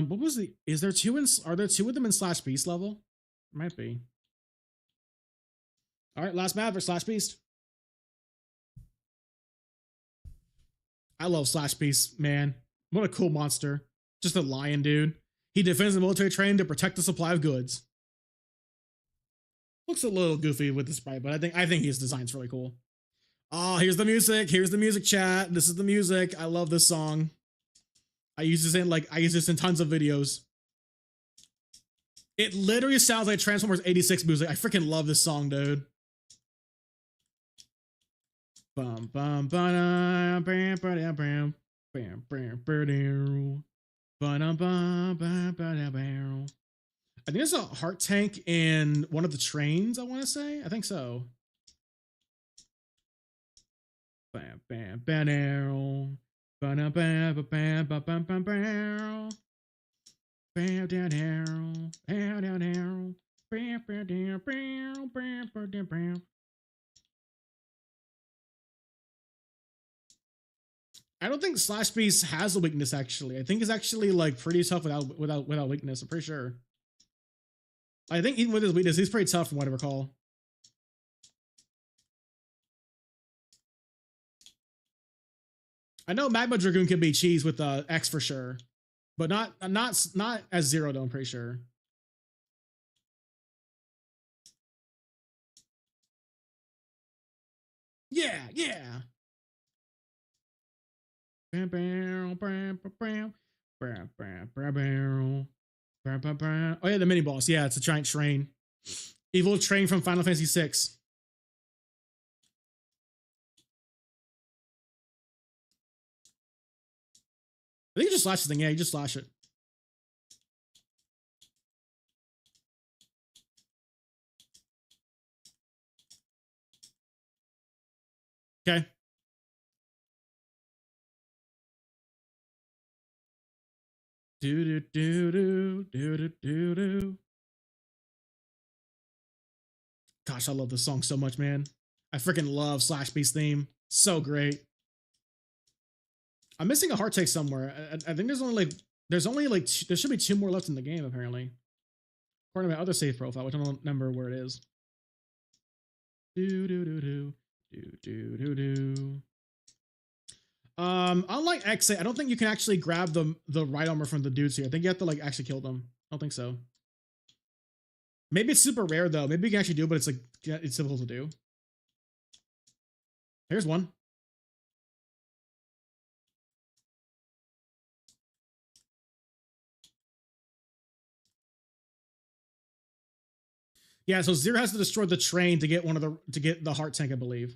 What was the? Is there two in? Are there two of them in Slash Beast level? Might be. All right, last map for Slash Beast. I love Slash Beast, man. What a cool monster. Just a lion, dude. He defends the military train to protect the supply of goods. Looks a little goofy with the sprite, but I think his design's really cool. Oh, here's the music. Here's the music, chat. This is the music. I love this song. I use this in tons of videos. It literally sounds like Transformers 86 music. I freaking love this song, dude. Bum bum bam bam bam bam bam bam bam bam. I think there's a heart tank in one of the trains. I want to say. I think so. Bam bam bam. Bam bam bam bam bam bam bam bam. Bam down down. Bam down down. Bam bam down. Bam bam bam bam. I don't think Slash Beast has a weakness actually. I think it's actually like pretty tough without weakness. I'm pretty sure. I think even with his weakness, he's pretty tough from what I recall. I know Magma Dragoon can be cheese with X for sure, but not as Zero though. I'm pretty sure. Yeah, yeah. Oh yeah, the mini boss. Yeah, it's a giant train. Evil train from Final Fantasy VI. I think you just slash the thing. Yeah, you just slash it. Okay. Do do do do do do do do. Gosh, I love this song so much, man. I freaking love Slash Beast theme. So great. I'm missing a heart take somewhere. I think there's only like there should be 2 more left in the game apparently. According to my other save profile, which I don't remember where it is. Do do do do do do do do. Unlike X8, I don't think you can actually grab the right armor from the dudes here. I think you have to like actually kill them. I don't think so. Maybe it's super rare though. Maybe you can actually do it, but it's like it's difficult to do. Here's one. Yeah, so Zero has to destroy the train to get the heart tank, I believe.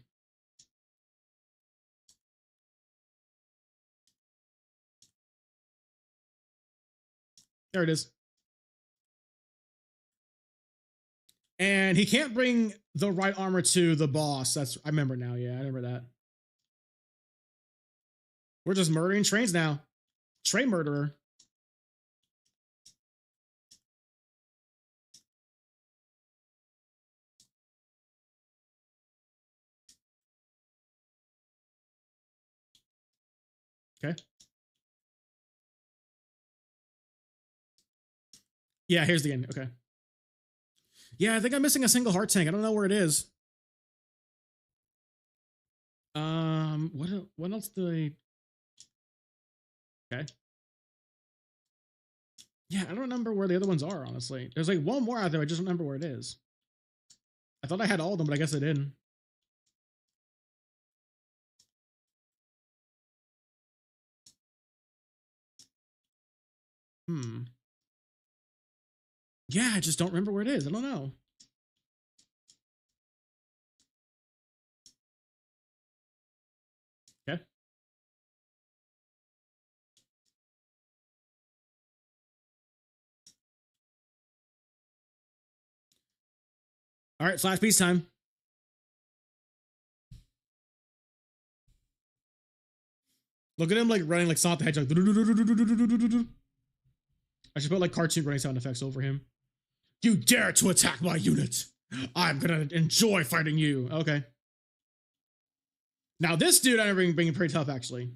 There it is. And he can't bring the right armor to the boss. I remember now. Yeah, I remember that. We're just murdering trains now. Train murderer. Okay. Yeah, here's the end. Okay. Yeah, I think I'm missing a single heart tank. I don't know where it is. What else do I? Okay. Yeah, I don't remember where the other ones are, honestly. There's like one more out there. I just don't remember where it is. I thought I had all of them, but I guess I didn't. Yeah, I just don't remember where it is. I don't know. Okay. All right, Slash Beast time. Look at him like running like Sonic the Hedgehog. I should put like cartoon running sound effects over him. You dare to attack my unit! I'm gonna enjoy fighting you. Okay. Now this dude I remember being pretty tough actually.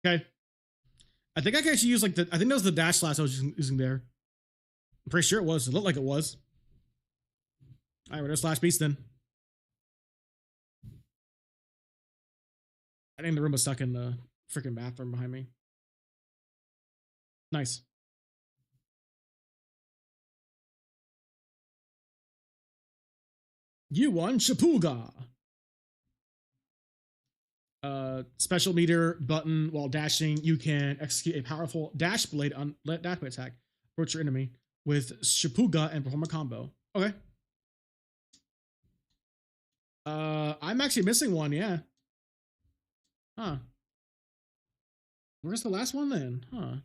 Okay. I think I can actually use like I think that was the dash slash I was using there. I'm pretty sure it was. It looked like it was. All right, we're Slash Beast then. I think the room was stuck in the freaking bathroom behind me. Nice. You won Chapuga. Special meter button while dashing. You can execute a powerful dash blade attack. Approach your enemy with Shipuga and perform a combo. Okay. I'm actually missing one, yeah. Huh. Where's the last one then? Huh.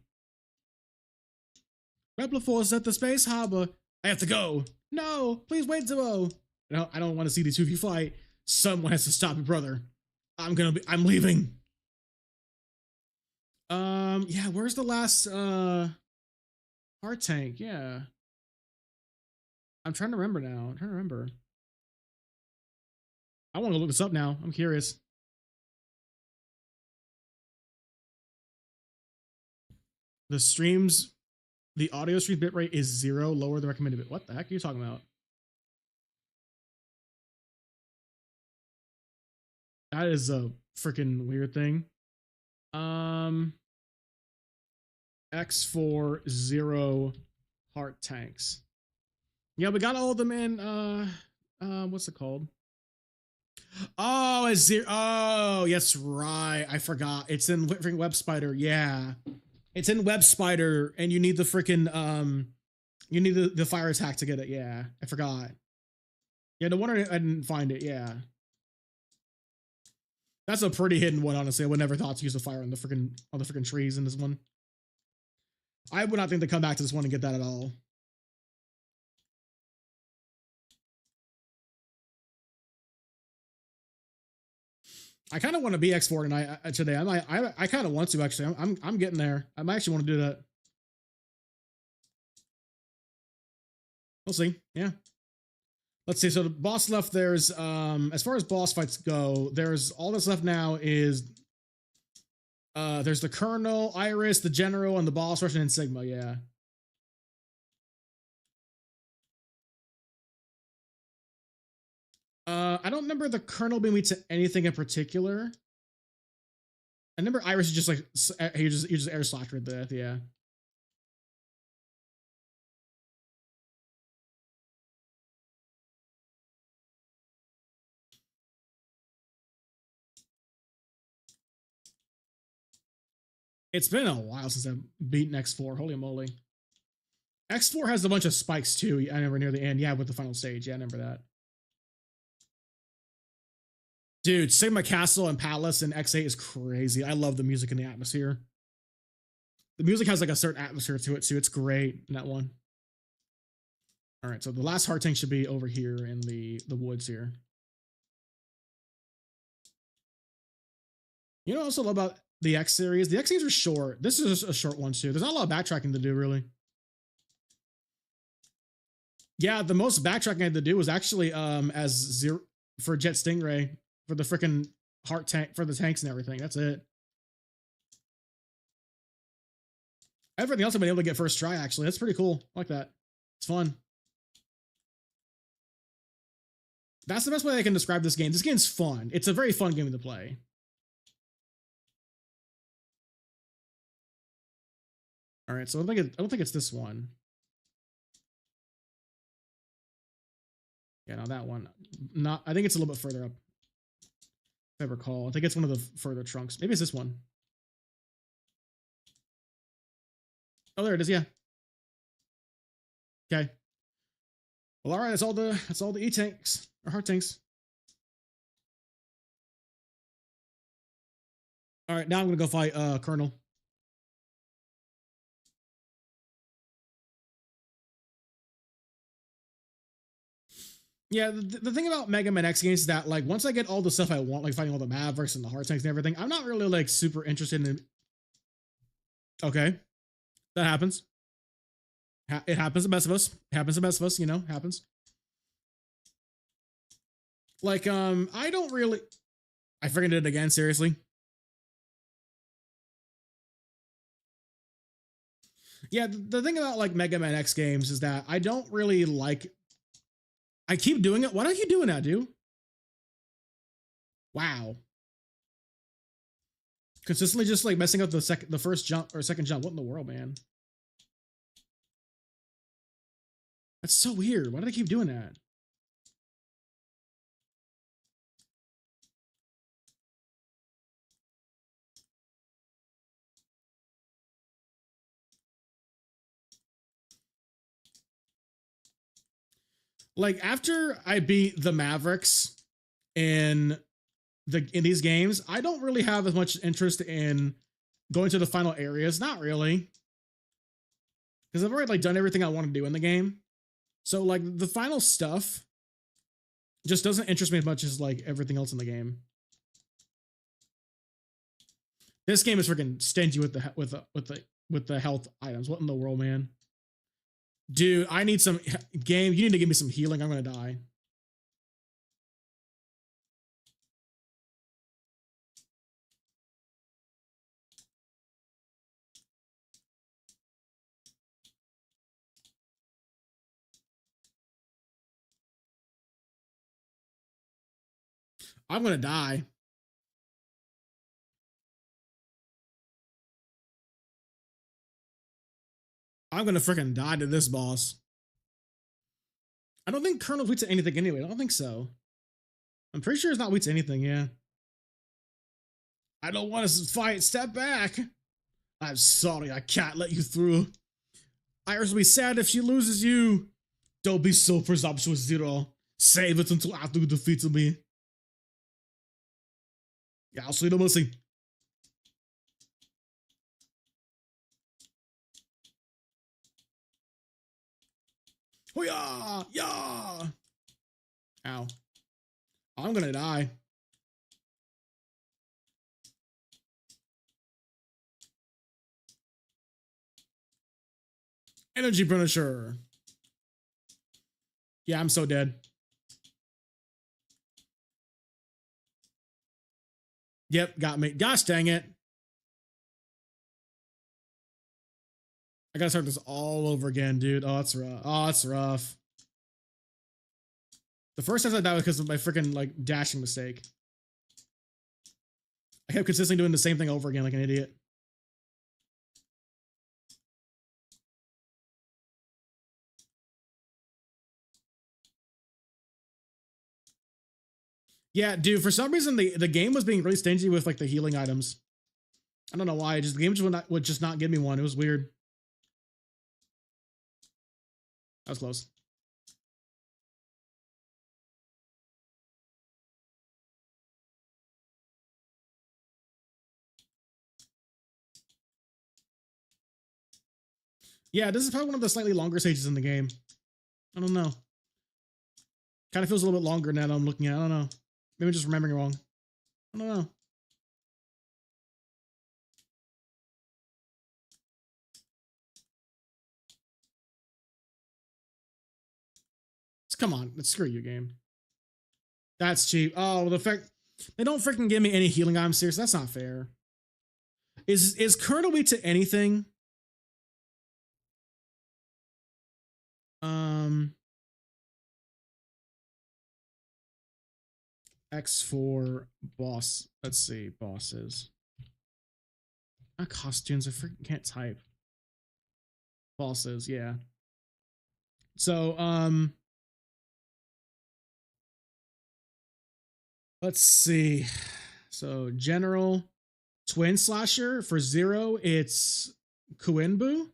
Repliforce at the space harbor. I have to go. No, please wait, Zero. No, I don't want to see these two of you fight. Someone has to stop your brother. I'm leaving. Yeah, where's the last heart tank? Yeah. I'm trying to remember now. I'm trying to remember. I want to look this up now. I'm curious. The streams, the audio stream bitrate is 0, lower than recommended bit. What the heck are you talking about? That is a freaking weird thing. X4 0 heart tanks. Yeah, we got all of them in what's it called? Oh, it's 0. Oh, yes, right. I forgot. It's in freaking Web Spider. Yeah. It's in Web Spider, and you need the freaking you need the fire attack to get it. Yeah. I forgot. Yeah, no wonder I didn't find it. Yeah. That's a pretty hidden one, honestly. I would never thought to use the fire on the freaking trees in this one. I would not think to come back to this one and get that at all. I kind of want to be X4 tonight today. I kind of want to actually. I'm getting there. I might actually want to do that. We'll see. Yeah. Let's see. So the boss left. There's as far as boss fights go, there's all that's left now is there's the Colonel, Iris, the General, and the boss Russian and Sigma. Yeah. I don't remember the Colonel being weak to anything in particular. I remember Iris is just like he just air slacked to death. Yeah. It's been a while since I've beaten X4. Holy moly. X4 has a bunch of spikes too. I remember near the end. Yeah, with the final stage. Yeah, I remember that. Dude, Sigma Castle and Palace and X8 is crazy. I love the music and the atmosphere. The music has like a certain atmosphere to it too. It's great in that one. All right, so the last heart tank should be over here in the woods here. You know what I also love about the X series? The X series are short. This is a short one too. There's not a lot of backtracking to do, really. Yeah, the most backtracking I had to do was actually as zero for Jet Stingray for the freaking heart tank for the tanks and everything. That's it. Everything else I've been able to get first try, actually. That's pretty cool. I like that. It's fun. That's the best way I can describe this game. This game's fun. It's a very fun game to play. All right, so I don't think it's this one. Yeah, no, that one. Not. I think it's a little bit further up. If I recall, I think it's one of the further trunks. Maybe it's this one. Oh, there it is. Yeah. Okay. Well, all right. That's all the E tanks or heart tanks. All right. Now I'm gonna go fight Colonel. Yeah, the thing about Mega Man X games is that like once I get all the stuff I want, like fighting all the Mavericks and the heart tanks and everything, I'm not really like super interested in. Okay, that happens. It happens to the best of us. It happens to the best of us. You know, happens. Like I don't really. I freaking did it again. Seriously. Yeah, the thing about like Mega Man X games is that I don't really like. I keep doing it. Why don't you doing that, dude? Wow. Consistently just like messing up the first jump or second jump. What in the world, man? That's so weird. Why do they keep doing that? Like after I beat the Mavericks in these games, I don't really have as much interest in going to the final areas. Not really, because I've already like done everything I want to do in the game. So like the final stuff just doesn't interest me as much as like everything else in the game. This game is freaking stingy with the health items. What in the world, man? Dude, I need some game. You need to give me some healing. I'm gonna die. I'm gonna die. I'm gonna freaking die to this boss. I don't think Colonel's weak to anything anyway. I don't think so. I'm pretty sure it's not weak to anything, yeah. I don't want to fight. Step back. I'm sorry, I can't let you through. Iris will be sad if she loses you. Don't be so presumptuous, Zero. Save it until after you defeat me. Yeah, I'll see you no mercy. Oh yeah, yeah. Ow. I'm gonna die. Energy Punisher. Yeah, I'm so dead. Yep, got me. Gosh dang it. I gotta start this all over again, dude. Oh, that's rough. Oh, that's rough. The first time I died was because of my freaking like dashing mistake. I kept consistently doing the same thing over again like an idiot. Yeah, dude, for some reason the game was being really stingy with like the healing items. I don't know why. Just the game would just not give me one. It was weird. That was close. Yeah, this is probably one of the slightly longer stages in the game. I don't know. Kind of feels a little bit longer now that I'm looking at it. I don't know. Maybe I'm just remembering wrong. I don't know. Come on, let's screw you, game. That's cheap. Oh, the fact they don't freaking give me any healing. I'm serious. That's not fair. Is Colonel weak to anything? X4 boss. Let's see, bosses. Not costumes. I freaking can't type. Bosses, yeah. So, let's see. So, general twin slasher for Zero, it's Kuenbu.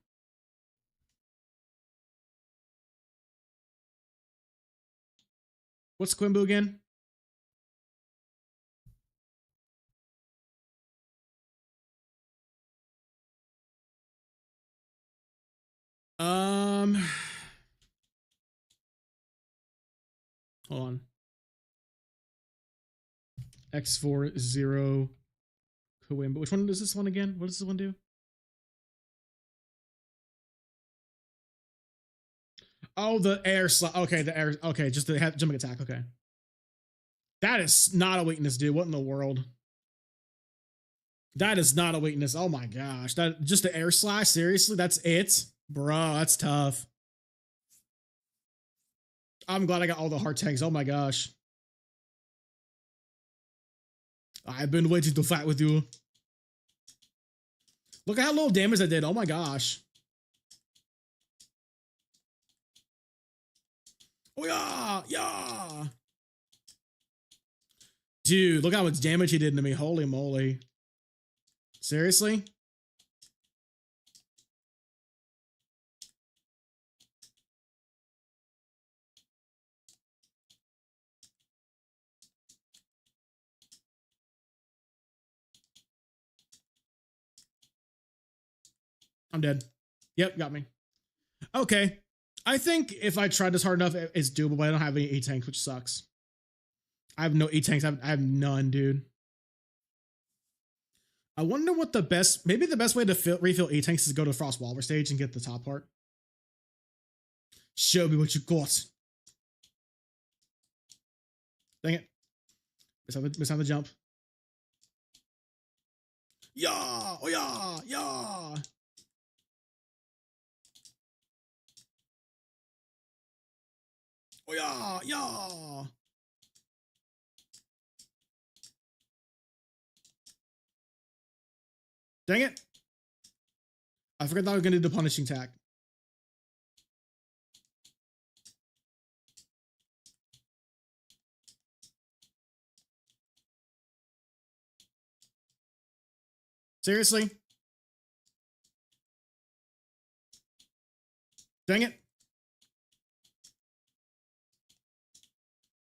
What's Quimbu again? Hold on. X40 Kuwin. But which one is this one again? What does this one do? Oh, the air slot. Okay, the air. Okay, just the jumping attack. Okay. That is not a weakness, dude. What in the world? That is not a weakness. Oh my gosh. That just the air slash. Seriously, that's it, bro. That's tough. I'm glad I got all the heart tanks. Oh my gosh. I've been waiting to fight with you. Look at how little damage I did. Oh my gosh. Oh yeah, yeah. Dude, look how much damage he did to me. Holy moly. Seriously? I'm dead. Yep, got me. Okay. I think if I tried this hard enough, it's doable, but I don't have any E-tanks, which sucks. I have no E-tanks. I have none, dude. I wonder what the best, maybe the best way to refill E-tanks is go to Frost Walrus stage and get the top part. Show me what you got. Dang it. Miss on the jump. Yeah! Oh yeah! Yeah! Oh yeah! Yeah! Dang it! I forgot that I was gonna do the punishing tack. Seriously? Dang it.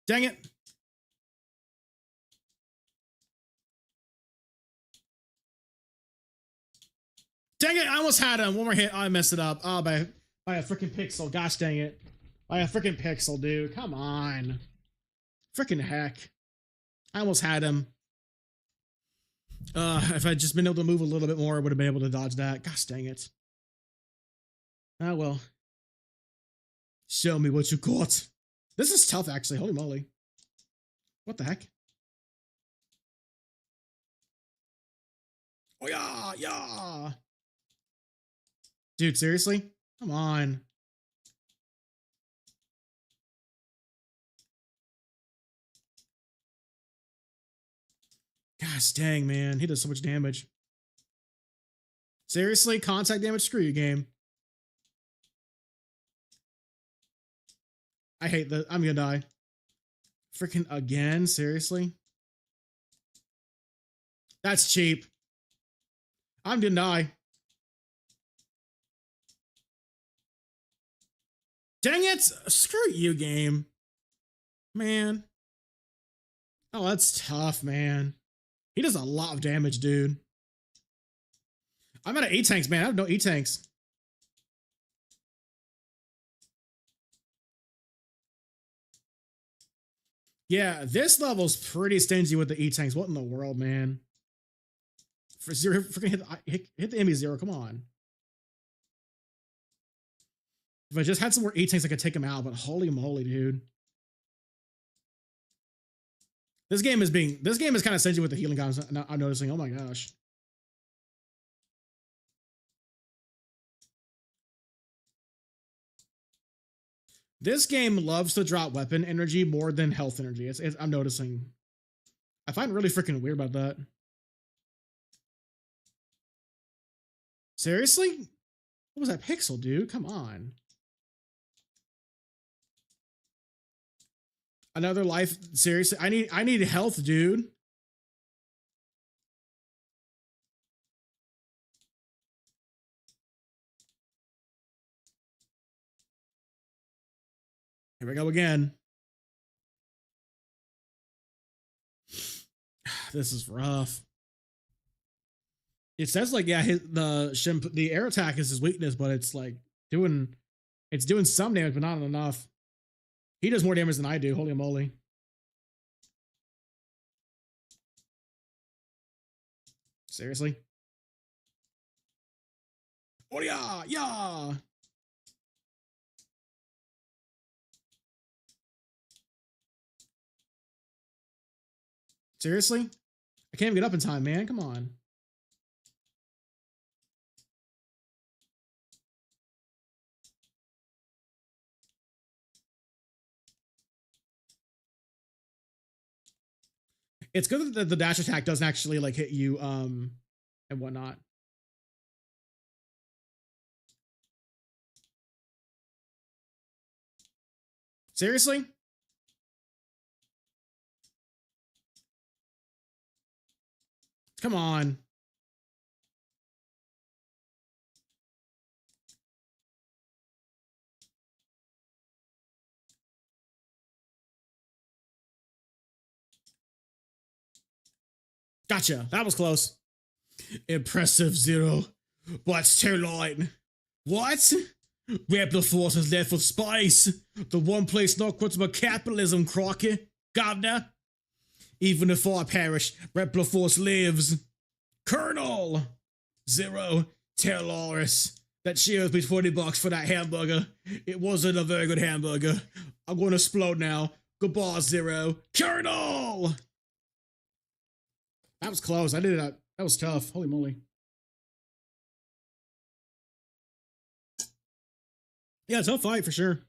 Dang it. Dang it, I almost had him. One more hit. Oh, I messed it up. Oh, by a freaking pixel. Gosh dang it. By a freaking pixel, dude. Come on. Freaking heck. I almost had him. If I'd just been able to move a little bit more, I would have been able to dodge that. Gosh dang it. Ah, well. Show me what you got. This is tough, actually. Holy moly. What the heck? Oh, yeah, yeah. Dude, seriously? Come on. Gosh dang, man. He does so much damage. Seriously? Contact damage? Screw you, game. I hate that. I'm gonna die. Freaking again? Seriously? That's cheap. I'm gonna die. Dang it! Screw you, game. Man. Oh, that's tough, man. He does a lot of damage, dude. I'm out of E-tanks, man. I have no E-tanks. Yeah, this level's pretty stingy with the E-tanks. What in the world, man? For zero, freaking hit the enemy zero. Come on. If I just had some more E-tanks, I could take him out, but holy moly, dude. This game is kind of stingy with the healing guns. I'm noticing. Oh my gosh. This game loves to drop weapon energy more than health energy. I'm noticing. I find it really freaking weird about that. Seriously? What was that pixel, dude? Come on. Another life. Seriously, I need health, dude. Here we go again. This is rough. It says like, yeah, the air attack is his weakness, but it's like doing some damage, but not enough. He does more damage than I do. Holy moly. Seriously? Oh yeah, yeah. Seriously? I can't even get up in time, man. Come on. It's good that the dash attack doesn't actually like hit you and whatnot. Seriously? Come on. Gotcha. That was close. Impressive, Zero. But it's too late. What? Reptile Force has left for space. The one place not quits about capitalism, Crockett. Governor. Even if I perish, Reptile Force lives. Colonel! Zero. Tell Loris that she owes me $20 for that hamburger. It wasn't a very good hamburger. I'm going to explode now. Goodbye, Zero. Colonel! That was close. I did that. That was tough. Holy moly. Yeah, tough fight for sure.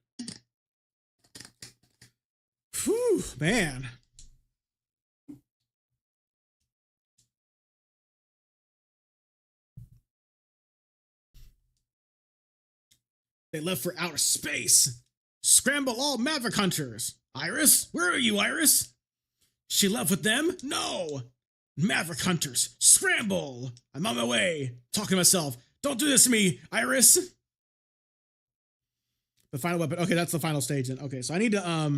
Whew, man. They left for outer space. Scramble all Maverick Hunters. Iris? Where are you, Iris? She left with them? No. Maverick Hunters, scramble! I'm on my way. Talking to myself. Don't do this to me, Iris. The final weapon. Okay, that's the final stage then. Okay, so I need to, I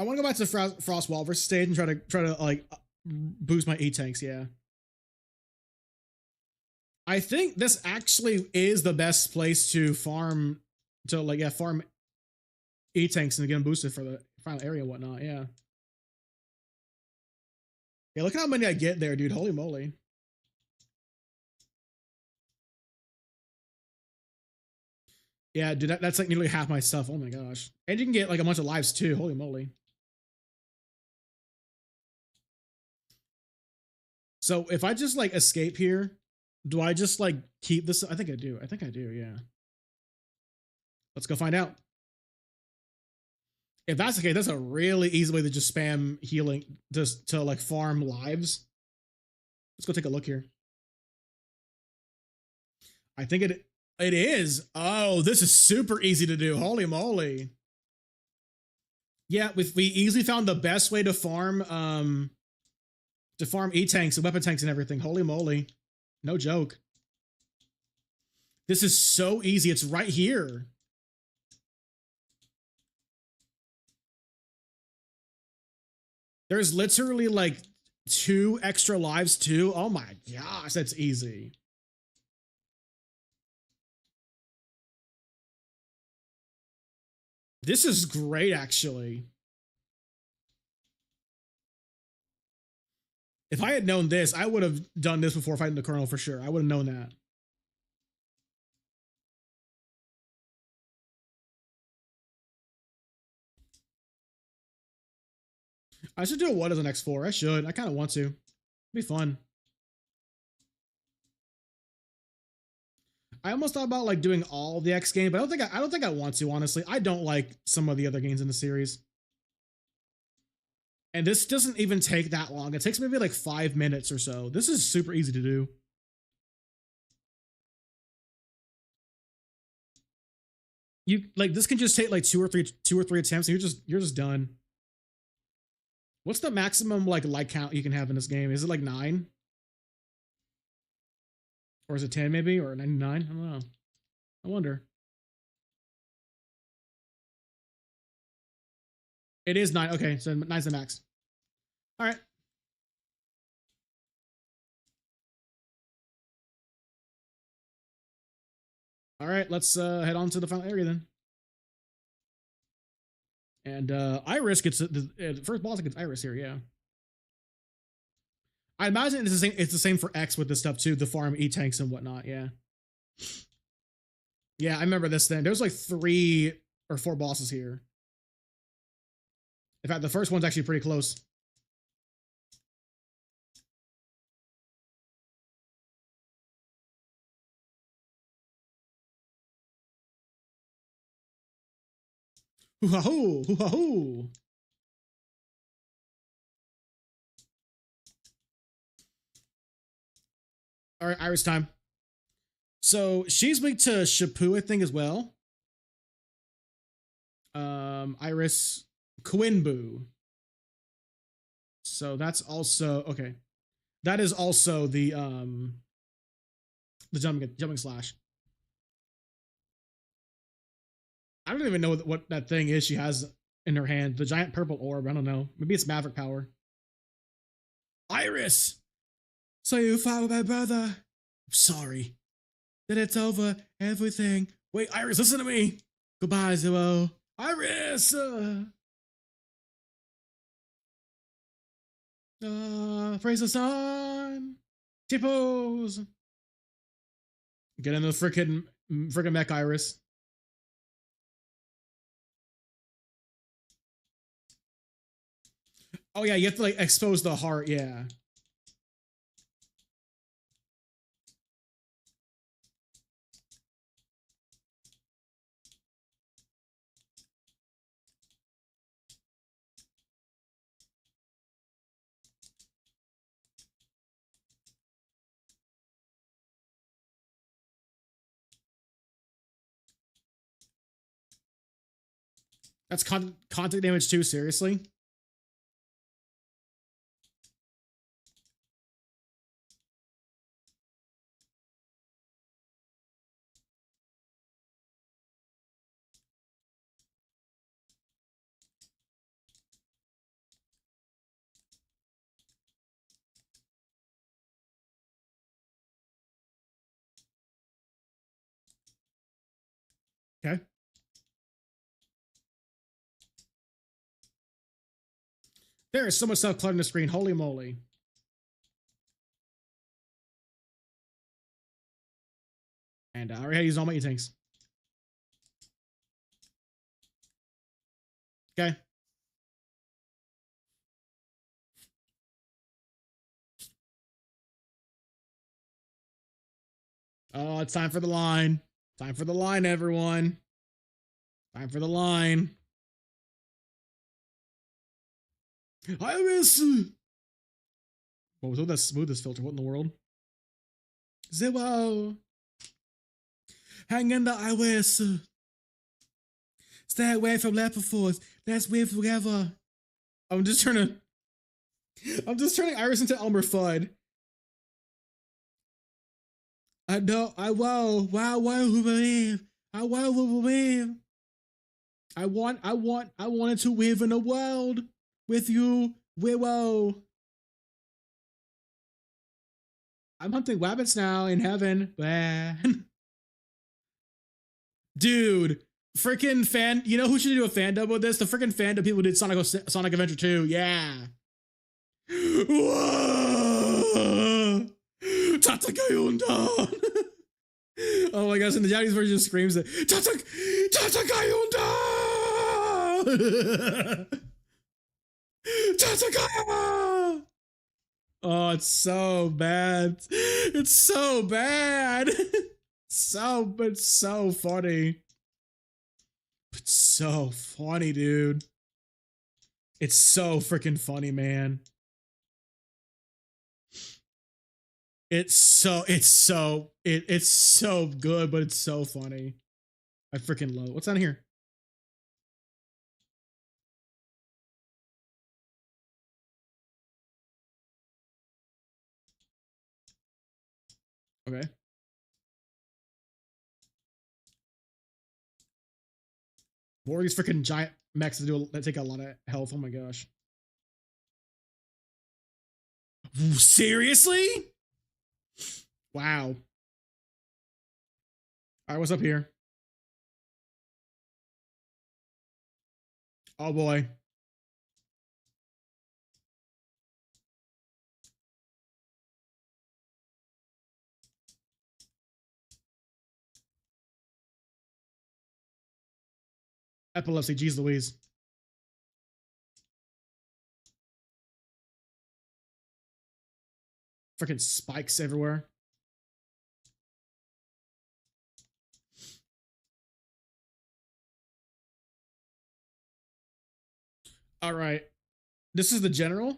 want to go back to the Frost Walrus stage and try to like boost my E-tanks, yeah. I think this actually is the best place to farm, farm E-tanks and get them boosted for the final area and whatnot, yeah. Yeah, look at how many I get there, dude. Holy moly. Yeah, dude, that's like nearly half my stuff. Oh my gosh. And you can get like a bunch of lives too. Holy moly. So if I just like escape here, do I just like keep this? I think I do. I think I do, yeah. Let's go find out. If that's the case, that's a really easy way to just spam healing just to like farm lives. Let's go take a look here. I think it is. Oh, this is super easy to do. Holy moly. Yeah, we easily found the best way to farm E-tanks and weapon tanks and everything. Holy moly. No joke. This is so easy. It's right here. There's literally like 2 extra lives too. Oh my gosh, that's easy. This is great, actually. If I had known this, I would have done this before fighting the Colonel for sure. I would have known that. I should do a what as an X4. I should. I kind of want to. It'd be fun. I almost thought about like doing all the X games, but I don't think I want to, honestly. I don't like some of the other games in the series. And this doesn't even take that long. It takes maybe like 5 minutes or so. This is super easy to do. You like this can just take like two or three attempts and you're just done. What's the maximum like count you can have in this game? Is it like 9? Or is it 10 maybe? Or 99? I don't know. I wonder. It is 9. Okay, so 9's the max. All right. All right, let's head on to the final area then. And Iris gets the first boss gets Iris here, yeah. I imagine it's the same for X with this stuff too, the farm E-tanks and whatnot, yeah. Yeah, I remember this then. There's like 3 or 4 bosses here. In fact, the first one's actually pretty close. Hoo-ha-hoo! Hoo-ha-hoo! All right, Iris time. So she's weak to Shapu, I think, as well. Iris Quinbu. So that's also okay. That is also the jumping slash. I don't even know what that thing is she has in her hand. The giant purple orb. I don't know. Maybe it's Maverick power. Iris! So you fought with my brother. I'm sorry that it's over everything. Wait, Iris, listen to me. Goodbye, Zero. Iris! Praise the sun. Tippos. Get in the freaking mech, Iris. Oh yeah, you have to like expose the heart, yeah. That's contact damage too, seriously? Okay. There is so much stuff cluttering the screen. Holy moly. And I already used all my E-tanks. Okay. Oh, it's time for the line. Time for the line, everyone. Time for the line. Iris! What was that smoothest filter? What in the world? Zero! Hang in the Iris! Stay away from Leperforce. Let's live forever. I'm just turning Iris into Elmer Fudd. I know. I will. Wow. Believe. I will believe. I wanted to live in a world with you, Willow. I'm hunting rabbits now in heaven. Dude, freaking fan. You know who should do a fan dub with this? The freaking fan dub people who did Sonic Adventure 2. Yeah. Whoa! Tatakayunda! Oh my gosh, and the Japanese version screams it. Tatakayunda! Tatakaya! Oh, it's so bad. It's so bad. It's so funny. It's so funny, dude. It's so freaking funny, man. It's so good, but it's so funny. I freaking love it. What's on here? Okay. More of these freaking giant mechs that take a lot of health. Oh my gosh. Seriously? Wow. All right, what's up here? Oh boy. Epilepsy, geez Louise. Freaking spikes everywhere. All right. This is the general.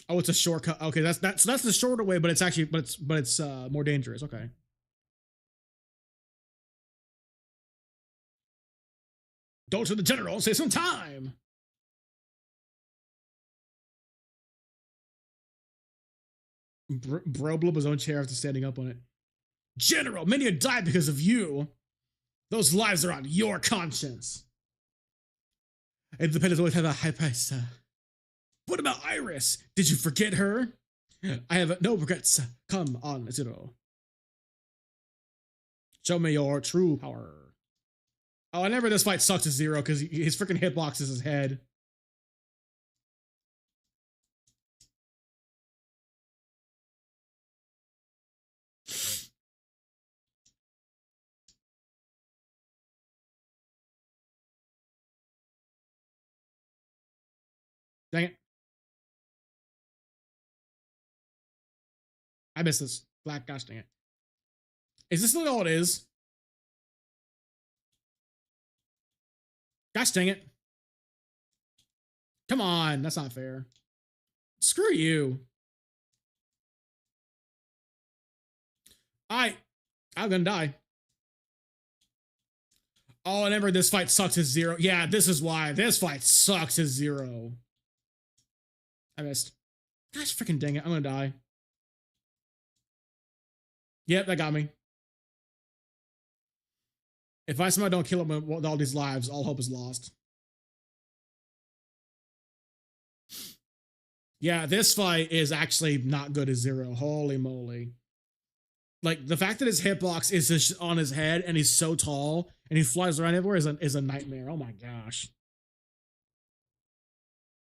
Oh, it's a shortcut. Okay, that's the shorter way, but it's actually it's more dangerous. Okay. Go to the general, save some time. Bro blew up his own chair after standing up on it. General, many have died because of you. Those lives are on your conscience. Independents always have a high price. What about Iris? Did you forget her? I have no regrets. Come on, Zero. Show me your true power. Oh, I never this fight sucks at Zero because his freaking hitbox is his head. Dang it. I missed this. Black, gosh dang it. Is this really all it is? Gosh dang it. Come on, that's not fair. Screw you. I'm gonna die. Oh, and ever this fight sucks as Zero. Yeah, this is why. This fight sucks as Zero. I missed. Gosh freaking dang it. I'm gonna die. Yep, that got me. If I somehow don't kill him with all these lives, all hope is lost. Yeah, this fight is actually not good as Zero. Holy moly. Like, the fact that his hitbox is just on his head and he's so tall and he flies around everywhere is a nightmare. Oh my gosh.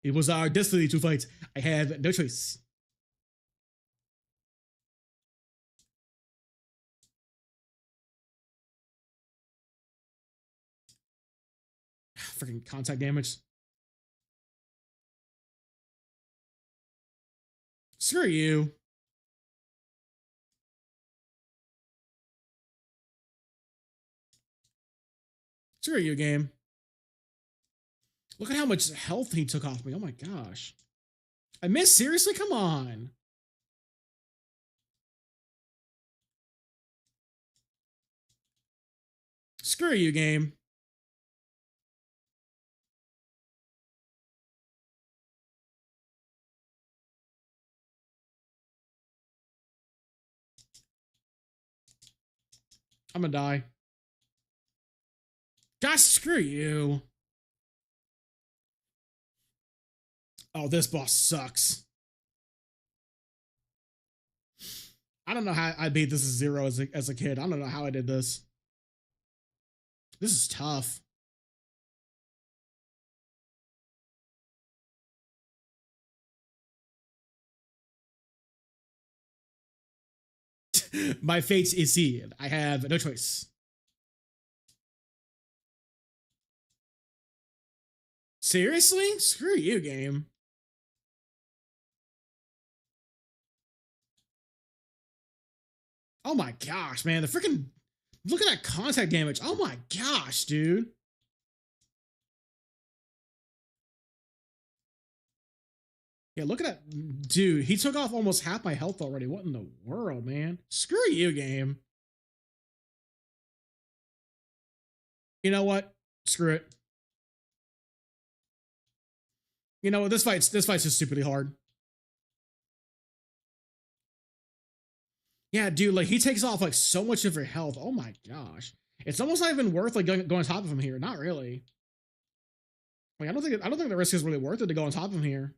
It was our destiny to fight. I have no choice. Freaking contact damage. Screw you. Screw you, game. Look at how much health he took off me. Oh my gosh. I missed? Seriously? Come on. Screw you, game. I'm gonna die. Gosh, screw you. Oh, this boss sucks. I don't know how I beat this as Zero as a kid. I don't know how I did this. This is tough. My fate is sealed. I have no choice. Seriously? Screw you, game. Oh my gosh, man. The freaking look at that contact damage. Oh my gosh, dude. Yeah, look at that. Dude, he took off almost half my health already. What in the world, man? Screw you, game. You know what? Screw it. You know what? This fight's just stupidly hard. Yeah, dude, like he takes off like so much of your health. Oh my gosh. It's almost not even worth like going on top of him here. Not really. Like I don't think the risk is really worth it to go on top of him here.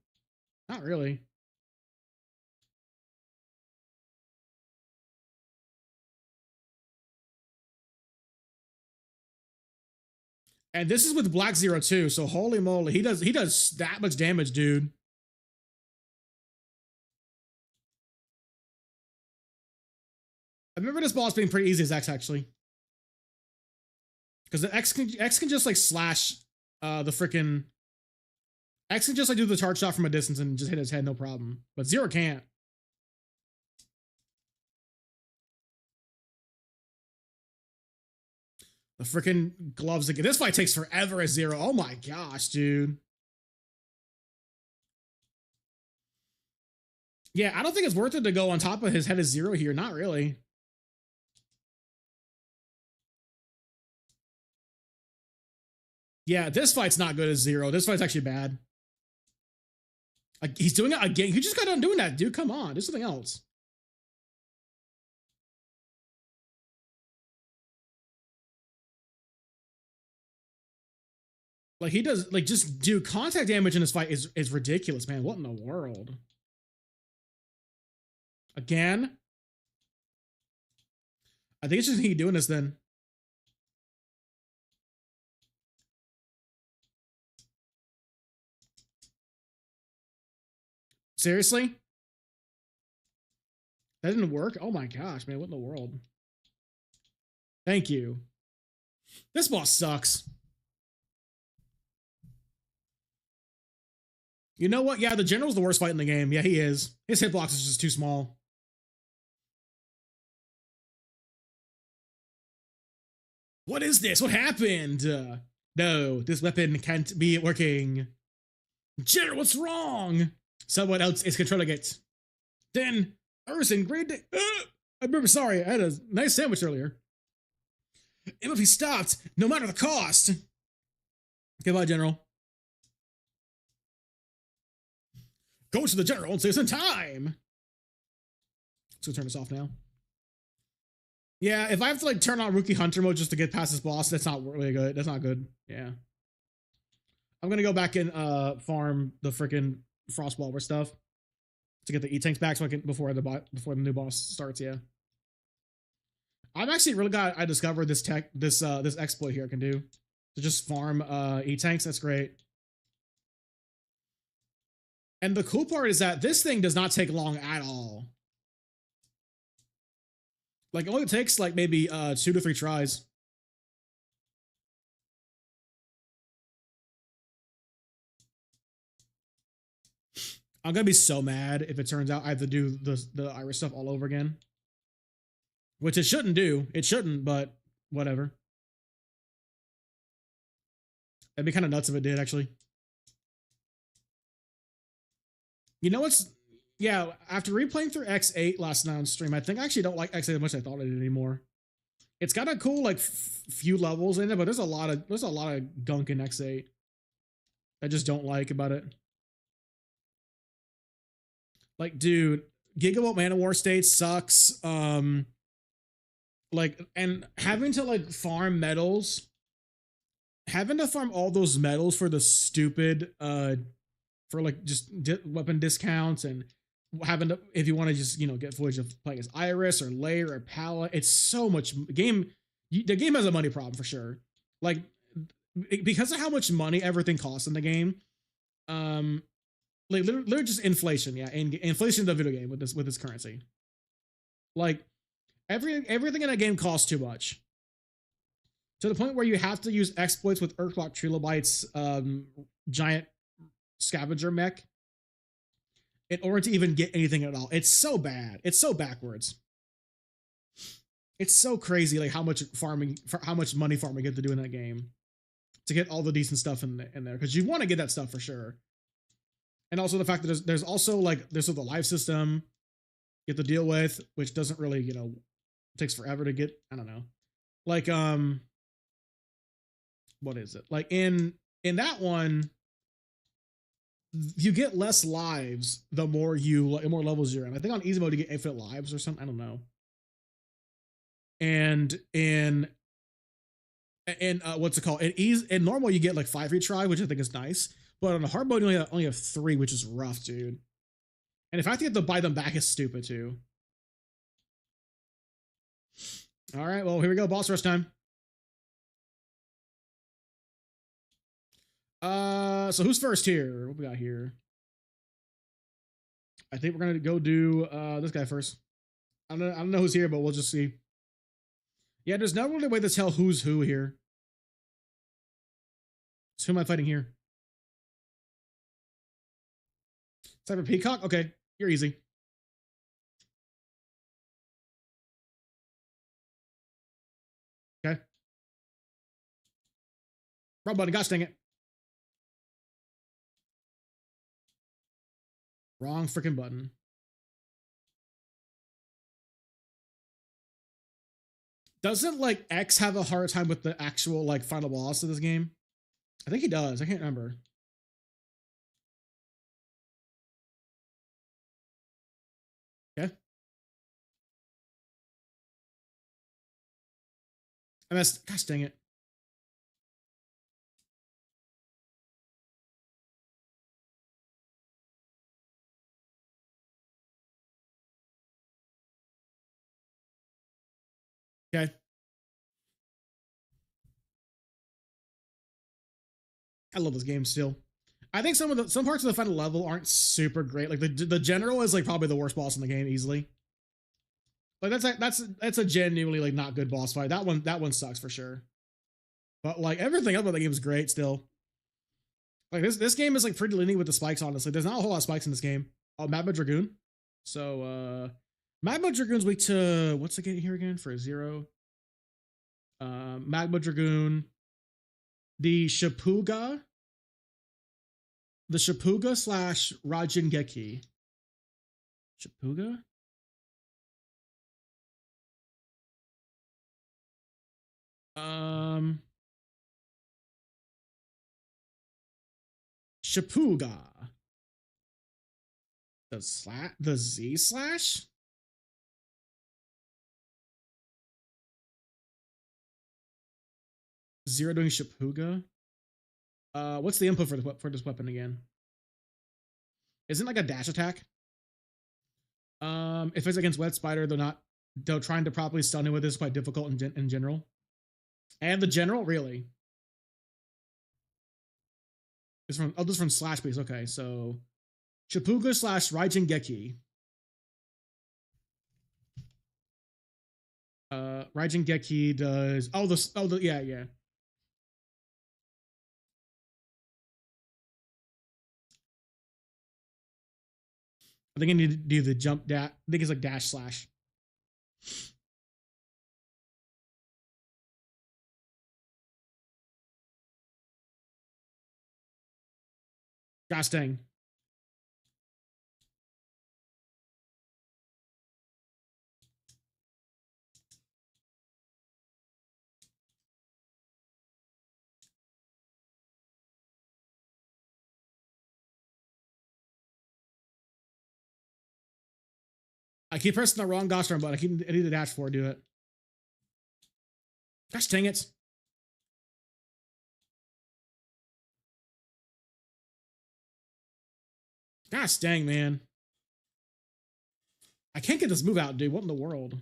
Not really. And this is with Black Zero too, so holy moly, he does that much damage, dude. I remember this boss being pretty easy as X actually. Because the X can just like slash the freaking X can just like do the charge shot from a distance and just hit his head, no problem. But Zero can't. The freaking gloves again. This fight takes forever as Zero. Oh my gosh, dude. Yeah, I don't think it's worth it to go on top of his head as Zero here. Not really. Yeah, this fight's not good as Zero. This fight's actually bad. Like, he's doing it again. You just got done doing that, dude. Come on. Do something else. Like he does, like just do contact damage in this fight is ridiculous, man. What in the world? Again? I think it's just he doing this then. Seriously? That didn't work? Oh my gosh, man. What in the world? Thank you. This boss sucks. You know what? Yeah, the general's the worst fight in the game. Yeah, he is. His hitbox is just too small. What is this? What happened? No, this weapon can't be working. General, what's wrong? Someone else is controlling it. Then, Urson, great day. I'm sorry, I had a nice sandwich earlier. It must be stopped, no matter the cost. Goodbye, General. Go to the General and save some time. Let's go turn this off now. Yeah, if I have to like turn on Rookie Hunter mode just to get past this boss, that's not really good. That's not good. Yeah. I'm gonna go back and farm the freaking Frostwalker stuff to get the E-tanks back so I can before the new boss starts, yeah. I'm actually really glad I discovered this this exploit here I can do. To just farm E-tanks, that's great. And the cool part is that this thing does not take long at all. Like, it only takes, like, maybe 2 to 3 tries. I'm gonna be so mad if it turns out I have to do the Iris stuff all over again. Which it shouldn't do. It shouldn't, but whatever. It'd be kind of nuts if it did, actually. You know what's... Yeah, after replaying through X8 last night on stream, I think I actually don't like X8 as much as I thought I did anymore. It's got a cool, like, few levels in it, but there's a lot of gunk in X8 I just don't like about it. Like, dude, Gigawatt Man of War State sucks. Like, and having to like farm medals, having to farm all those medals for the stupid for like just weapon discounts, and having to, if you want to just, you know, get footage of playing as Iris or Lair or Pala, it's so much game. The game has a money problem for sure. Like, because of how much money everything costs in the game, like literally just inflation, yeah, and inflation in the video game with this currency. Like, everything in a game costs too much, to the point where you have to use exploits with Urklot Trilobyte's giant scavenger mech in order to even get anything at all. It's so bad. It's so backwards. It's so crazy, like how much money farming you have to do in that game to get all the decent stuff in there, because you want to get that stuff for sure. And also the fact that there's also like there's the live system you have to deal with, which doesn't really, you know, takes forever to get. I don't know, like what is it, like in that one you get less lives the more levels you're in. I think on easy mode you get infinite lives or something, I don't know. And in what's it called, in normal you get like 5 retry, which I think is nice, but on the hard mode you only have 3, which is rough, dude. And if I have to get to buy them back, it's stupid too. All right, well, here we go, boss rush time. So who's first here? What we got here? I think we're gonna go do this guy first. I don't know who's here, but we'll just see. Yeah, there's no really way to tell who's who here. So who am I fighting here? Cyber Peacock? Okay, you're easy. Okay. Wrong button, gosh dang it. Wrong freaking button. Doesn't like X have a hard time with the actual like final boss of this game? I think he does. I can't remember. Okay. I missed. Gosh dang it. Okay. I love this game still. I think some parts of the final level aren't super great. Like the general is like probably the worst boss in the game easily. Like that's a genuinely like not good boss fight. That one sucks for sure. But like everything else about the game is great still. Like this game is like pretty lenient with the spikes. Honestly, there's not a whole lot of spikes in this game. Oh, Magma Dragoon. So Magma Dragoon's weak to what's it getting here again for a 0? Magma Dragoon, the Shapuga, slash Rajingeki. Shapuga. Um, Shapuga. The Z slash. Zero doing Shapuga. What's the input for this weapon again? Isn't like a dash attack? If it's against Wet Spider, they're trying to properly stun it with this is quite difficult in general. And the general, really? This is from Slash Piece. Okay, so Shapuga slash Raijin Raijin does yeah. I think I need to do the jump dash. I think it's like dash slash. Gosh dang. I keep pressing the wrong gosh darn button. I need the dash for do it. Gosh dang it. Gosh dang, man. I can't get this move out, dude. What in the world?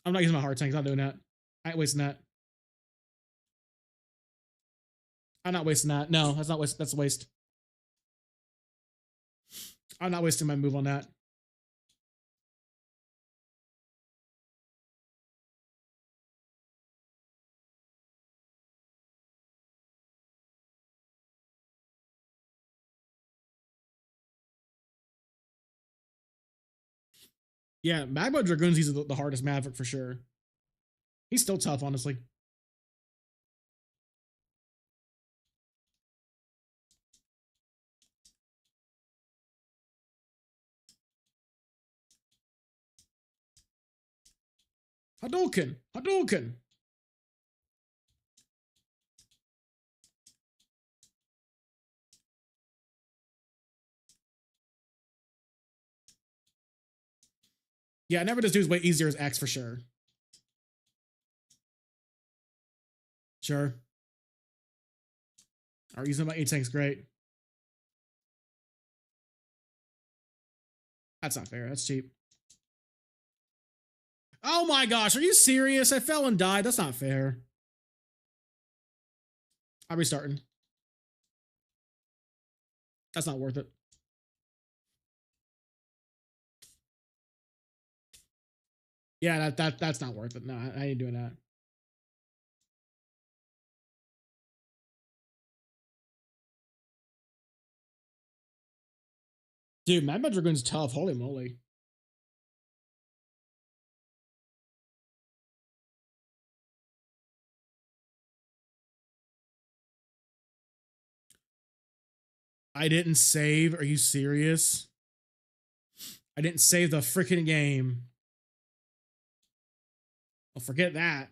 I'm not using my heart tanks. I'm not doing that. I ain't wasting that. I'm not wasting that. No, that's not waste. That's a waste. I'm not wasting my move on that. Yeah, Magma Dragoon's he's the hardest Maverick for sure. He's still tough, honestly. Hadouken! Hadouken! Yeah, never this dude's way easier as X for sure. Sure. Alright, using my 8 tanks, great. That's not fair. That's cheap. Oh my gosh, are you serious? I fell and died. That's not fair. I'm restarting. That's not worth it. Yeah, that's not worth it. No, I ain't doing that. Dude, Magma Dragoon's tough. Holy moly. I didn't save. Are you serious? I didn't save the freaking game. Well, forget that.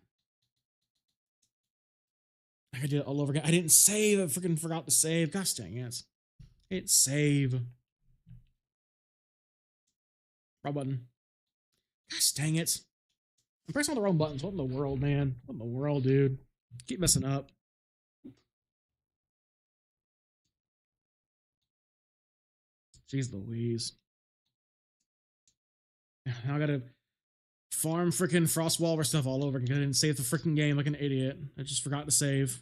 I could do it all over again. I didn't save. I freaking forgot to save. Gosh dang it. Hit save. Wrong button. Gosh dang it. I'm pressing all the wrong buttons. What in the world, man? What in the world, dude? Keep messing up. Jeez Louise. Now I gotta Farm freaking Frostwalker stuff all over again. I didn't save the freaking game like an idiot. I just forgot to save.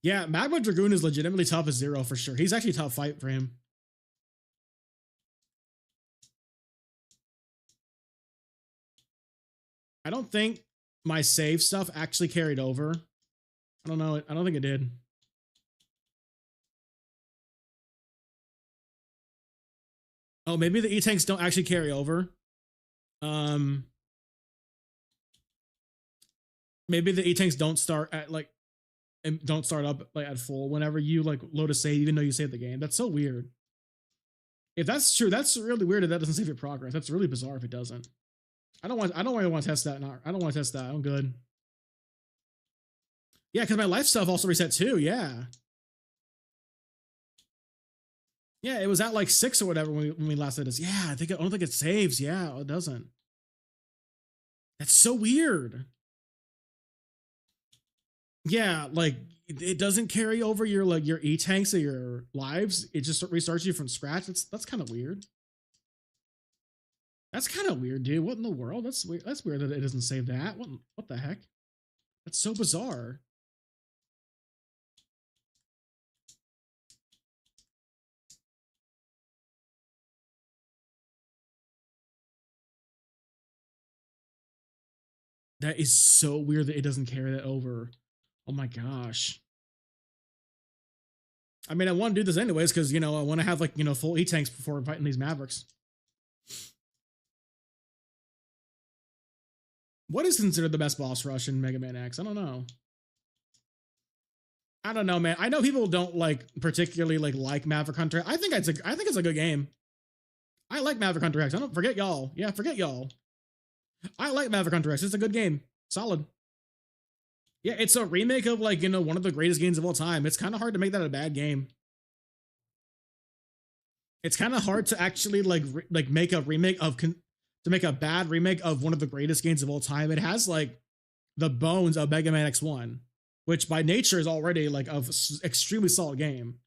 Yeah, Magma Dragoon is legitimately tough as Zero for sure. He's actually a tough fight for him. I don't think my save stuff actually carried over. I don't know. I don't think it did. Oh, maybe the E-tanks don't actually carry over. Maybe the E-tanks don't start at like and don't start up like at full whenever you like load a save, even though you save the game. That's so weird. If that's true, that's really weird that that doesn't save your progress. That's really bizarre if it doesn't. I don't really want to test that. I don't want to test that. I'm good. Yeah, because my life stuff also reset too. Yeah. Yeah, it was at like 6 or whatever when we last did this. Yeah, I don't think it saves. Yeah, it doesn't. That's so weird. Yeah, like it doesn't carry over your like your E tanks or your lives. It just restarts you from scratch. That's kind of weird. That's kind of weird, dude. What in the world? That's weird. That's weird that it doesn't save that. What the heck? That's so bizarre. That is so weird that it doesn't carry that over. Oh my gosh. I mean, I want to do this anyways because you know I want to have like full E tanks before fighting these Mavericks. What is considered the best boss rush in Mega Man X? I don't know. I don't know, man. I know people don't like particularly like Maverick Hunter. I think it's a good game. I like Maverick Hunter X. I don't forget y'all. Yeah, forget y'all. I like Maverick Hunter X. It's a good game. Solid. Yeah, it's a remake of like one of the greatest games of all time. It's kind of hard to make that a bad game. It's kind of hard to actually like make a remake of to make a bad remake of one of the greatest games of all time. It has like the bones of Mega Man X1, which by nature is already like a extremely solid game.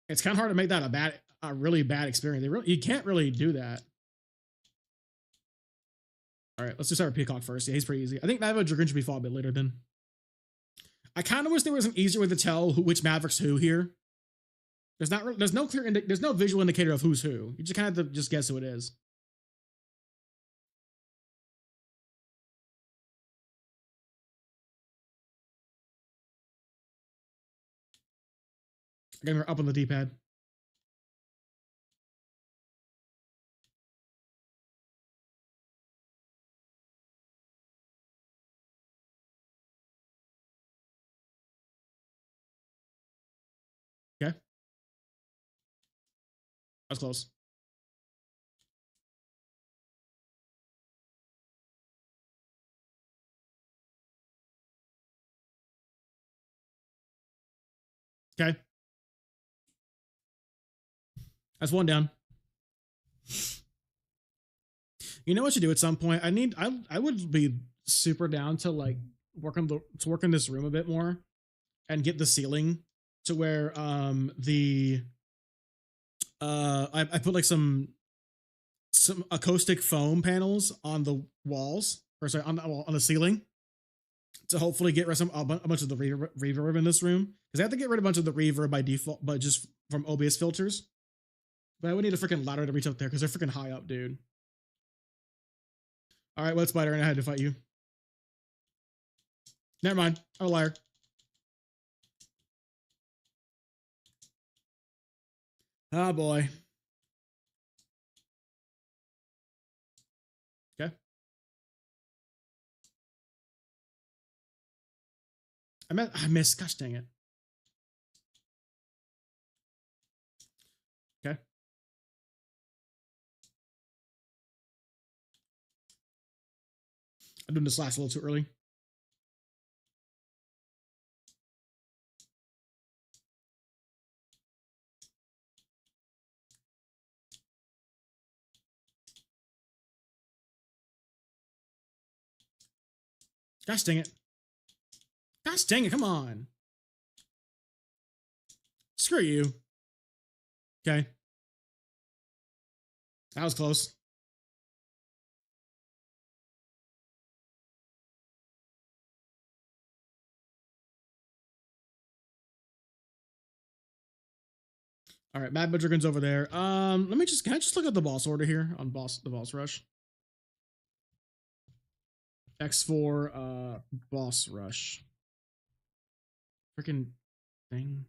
It's kind of hard to make that a really bad experience. You can't really do that. All right, let's just start with Peacock first. Yeah, he's pretty easy. I think Maverick Dragoon should be fought a bit later then. I kind of wish there was an easier way to tell which Maverick's who here. There's no clear there's no visual indicator of who's who. You just kind of have to just guess who it is. Again, we're up on the D-pad. Okay, that's close. Okay, that's one down. You know what you do at some point? I would be super down to like work in this room a bit more and get the ceiling to where I put like some acoustic foam panels on the walls or sorry on the ceiling to hopefully get rid of a bunch of the reverb in this room because I have to get rid of a bunch of the reverb by default, but just from OBS filters. But I would need a freaking ladder to reach up there because they're freaking high up, dude. All right, what spider? And I had to fight you. Never mind. I'm a liar. Oh boy. Okay. I missed. Gosh dang it. Okay. I'm doing this last a little too early. Gosh dang it. Gosh dang it, come on. Screw you. Okay. That was close. All right, Mad Dragon's over there. Let me just can I just look at the boss order here on the boss rush. X4 boss rush. Freaking thing.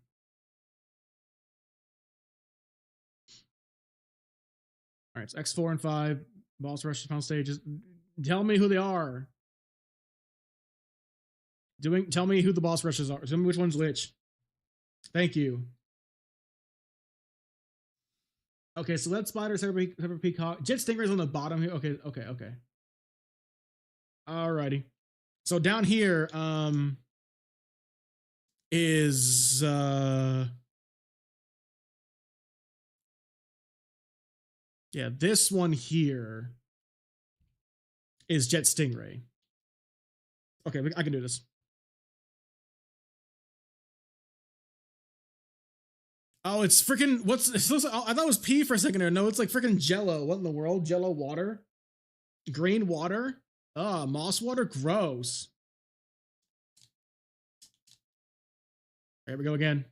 All right, it's X4 and 5 boss rush pound stages. Tell me who they are. Tell me who the boss rushes are. Tell me which one's which. Thank you. Okay, so Lead Spider, Cyber Peacock, Jet Stingray's on the bottom here. Okay. Alrighty. So down here, is yeah, this one here is Jet Stingray. Okay, I can do this. Oh, it's freaking what's I thought it was pee for a second there. No, it's like freaking Jello. What in the world? Jello water? Green water? Moss water? Gross. Here we go again.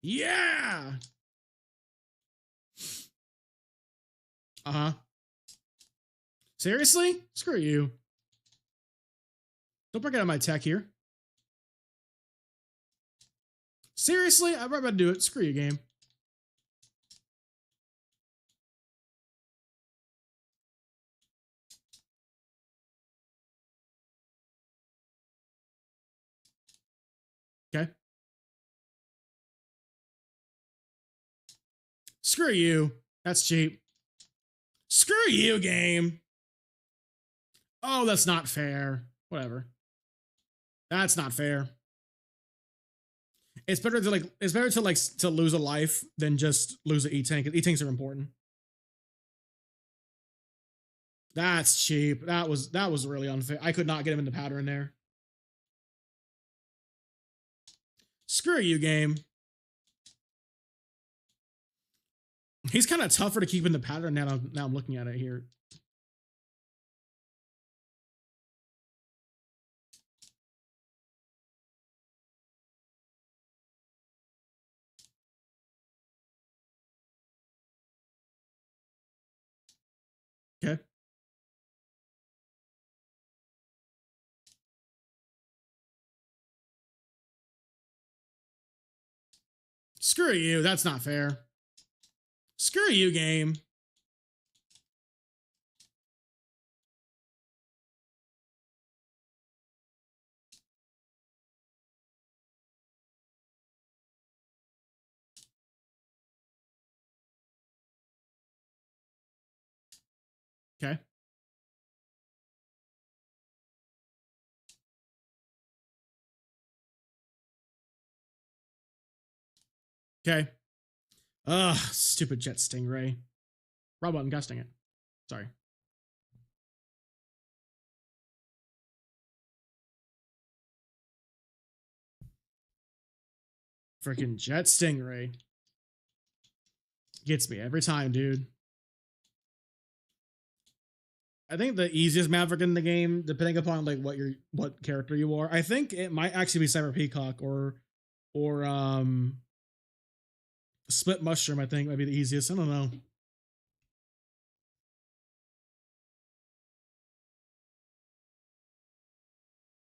Yeah. Uh-huh. Seriously? Screw you. Don't break out of my tech here. Seriously? I'm about to do it. Screw you, game. Okay. Screw you. That's cheap. Screw you, game. Oh, that's not fair. Whatever. That's not fair. It's better to lose a life than just lose an E-tank. E-tanks are important. That's cheap. That was really unfair. I could not get him in the pattern there. Screw you, game. He's kind of tougher to keep in the pattern now. Now I'm looking at it here. Okay. Screw you. That's not fair. Screw you, game. Okay. Okay. Ugh, stupid Jet Stingray. Wrong button, gusting it. Sorry. Freaking Jet Stingray. Gets me every time, dude. I think the easiest Maverick in the game, depending upon like what character you are, I think it might actually be Cyber Peacock or Split Mushroom. I think might be the easiest. I don't know.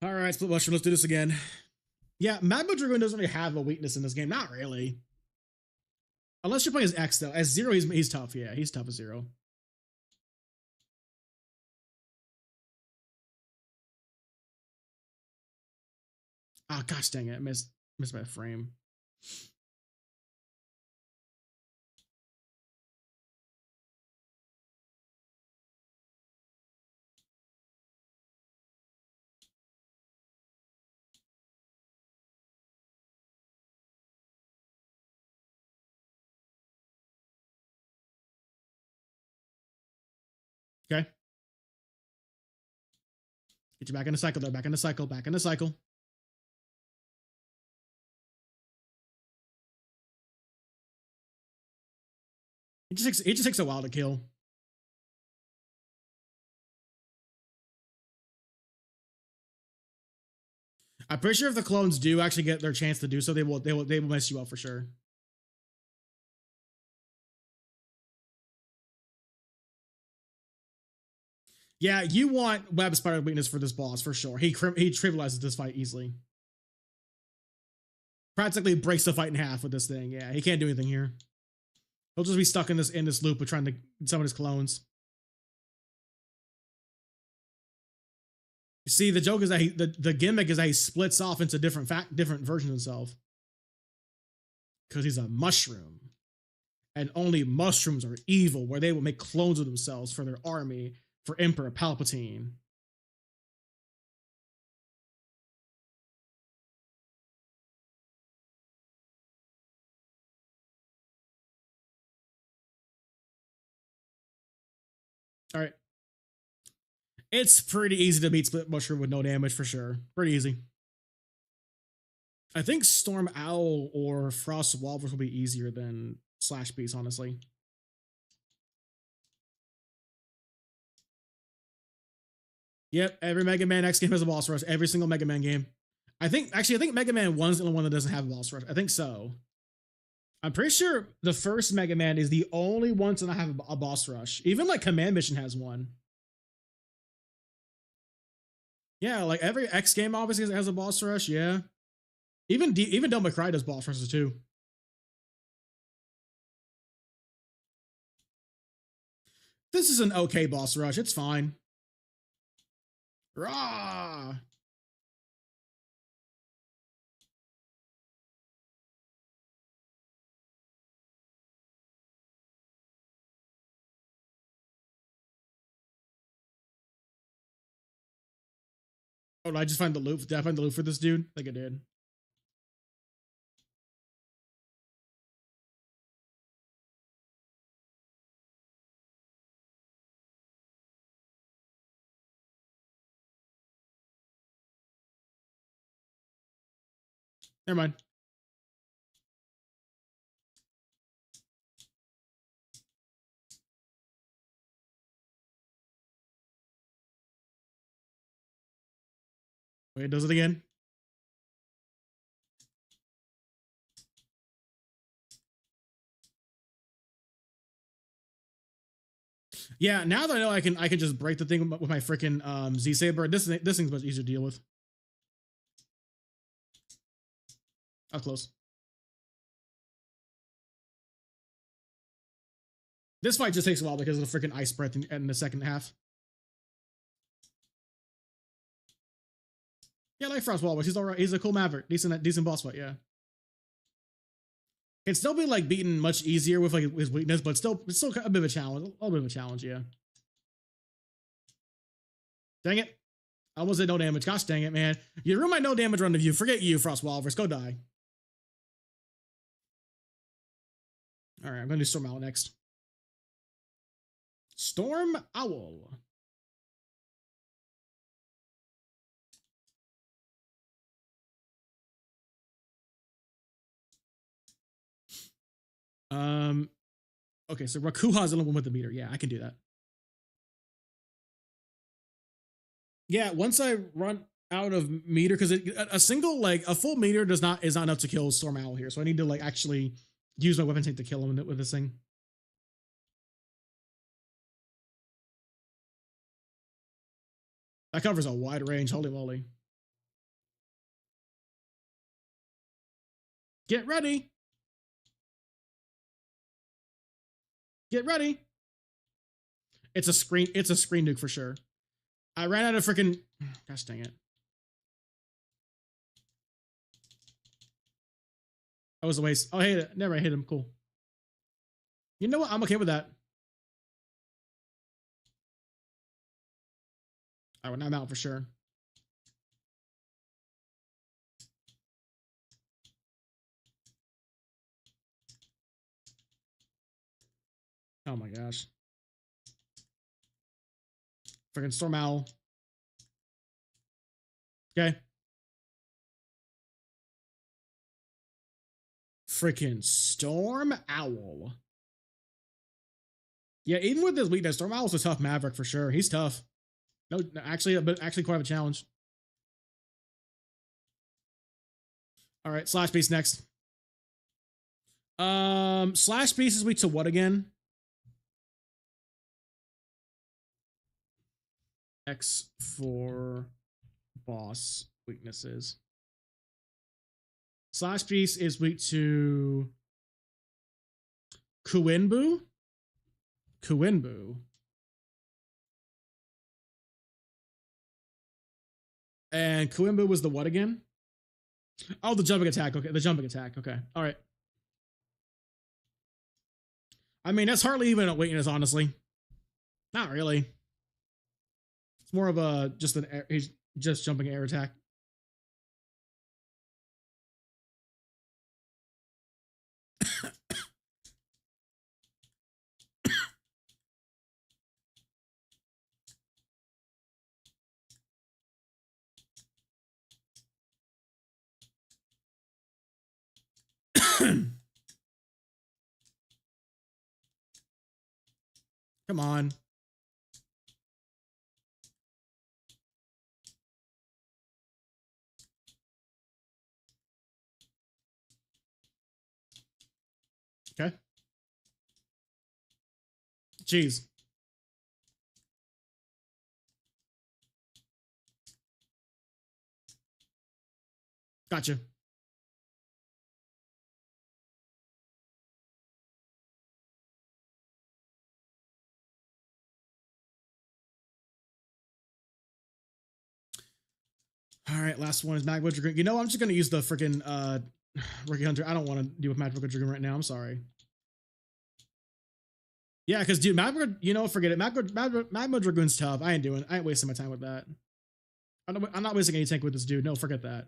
All right, Split Mushroom. Let's do this again. Yeah, Magma Dragoon doesn't really have a weakness in this game. Not really. Unless you're playing as X though. As Zero, he's tough. Yeah, he's tough as Zero. Oh gosh dang it. I missed my frame. Okay. Get you back in the cycle there. Back in the cycle. Back in the cycle. It just takes a while to kill. I'm pretty sure if the clones do actually get their chance to do so, they will mess you up for sure. Yeah, you want web spider weakness for this boss for sure. He trivializes this fight easily. Practically breaks the fight in half with this thing. Yeah, he can't do anything here. He'll just be stuck in this loop of trying to summon his clones. You see, the joke is that the gimmick is that he splits off into different versions of himself. Because he's a mushroom. And only mushrooms are evil, where they will make clones of themselves for their army, for Emperor Palpatine. All right. It's pretty easy to beat Split Mushroom with no damage for sure. Pretty easy. I think Storm Owl or Frost Walrus will be easier than Slash Beast, honestly. Yep, every Mega Man X game has a boss rush. Every single Mega Man game. I think Mega Man 1 is the only one that doesn't have a boss rush. I think so. I'm pretty sure the first Mega Man is the only one to not have a boss rush. Even like Command Mission has one. Yeah, like every X game obviously has a boss rush. Yeah, even Devil May Cry does boss rushes too. This is an okay boss rush. It's fine. Rah! Oh, did I just find the loop? Did I find the loop for this dude? I think I did. Never mind. Wait, it does it again. Yeah, now that I know I can just break the thing with my freaking Z Saber. This thing's much easier to deal with. Up close. This fight just takes a while because of the freaking ice breath in the second half. Yeah, like Frost Walrus. He's alright. He's a cool maverick. Decent boss fight, yeah. It'd still be like beaten much easier with like his weakness, but it's still a bit of a challenge. A little bit of a challenge, yeah. Dang it. I almost did no damage. Gosh dang it, man. You ruined my no damage run of you. Forget you, Frost Walrus. Go die. Alright, I'm gonna do Storm Owl next. Storm Owl. Okay, so Rakuha's the only one with the meter. Yeah, I can do that. Yeah, once I run out of meter, because a single like a full meter is not enough to kill Storm Owl here. So I need to like actually use my weapon tank to kill him with this thing. That covers a wide range. Holy moly! Get ready. Get ready. It's a screen nuke for sure. I ran out of freaking. Gosh dang it. That was a waste. Oh, hey, never mind. Hit him. Cool. You know what? I'm okay with that. All right, I'm out for sure. Oh my gosh. Freaking Storm Owl. Okay. Freaking Storm Owl. Yeah, even with his weakness, Storm Owl's a tough Maverick for sure. He's tough. No, actually, but actually quite a challenge. All right, Slash Beast next. Slash Beast is weak to what again? X for boss weaknesses. Slash Beast is weak to Kuinbu. Kuinbu. And Kuinbu was the what again? Oh, the jumping attack. Okay, the jumping attack. Okay, all right. I mean, that's hardly even a weakness, honestly. Not really. It's more of a just an air, he's just jumping air attack. Come on. Okay. Jeez. Gotcha. All right, last one is Magma Dragoon. You know, I'm just gonna use the freaking Rookie Hunter. I don't want to deal with Magma Dragoon right now. I'm sorry. Yeah, because dude, Magma, you know, forget it. Magma Dragoon's tough. I ain't wasting my time with that. I'm not wasting any tank with this dude. No, forget that.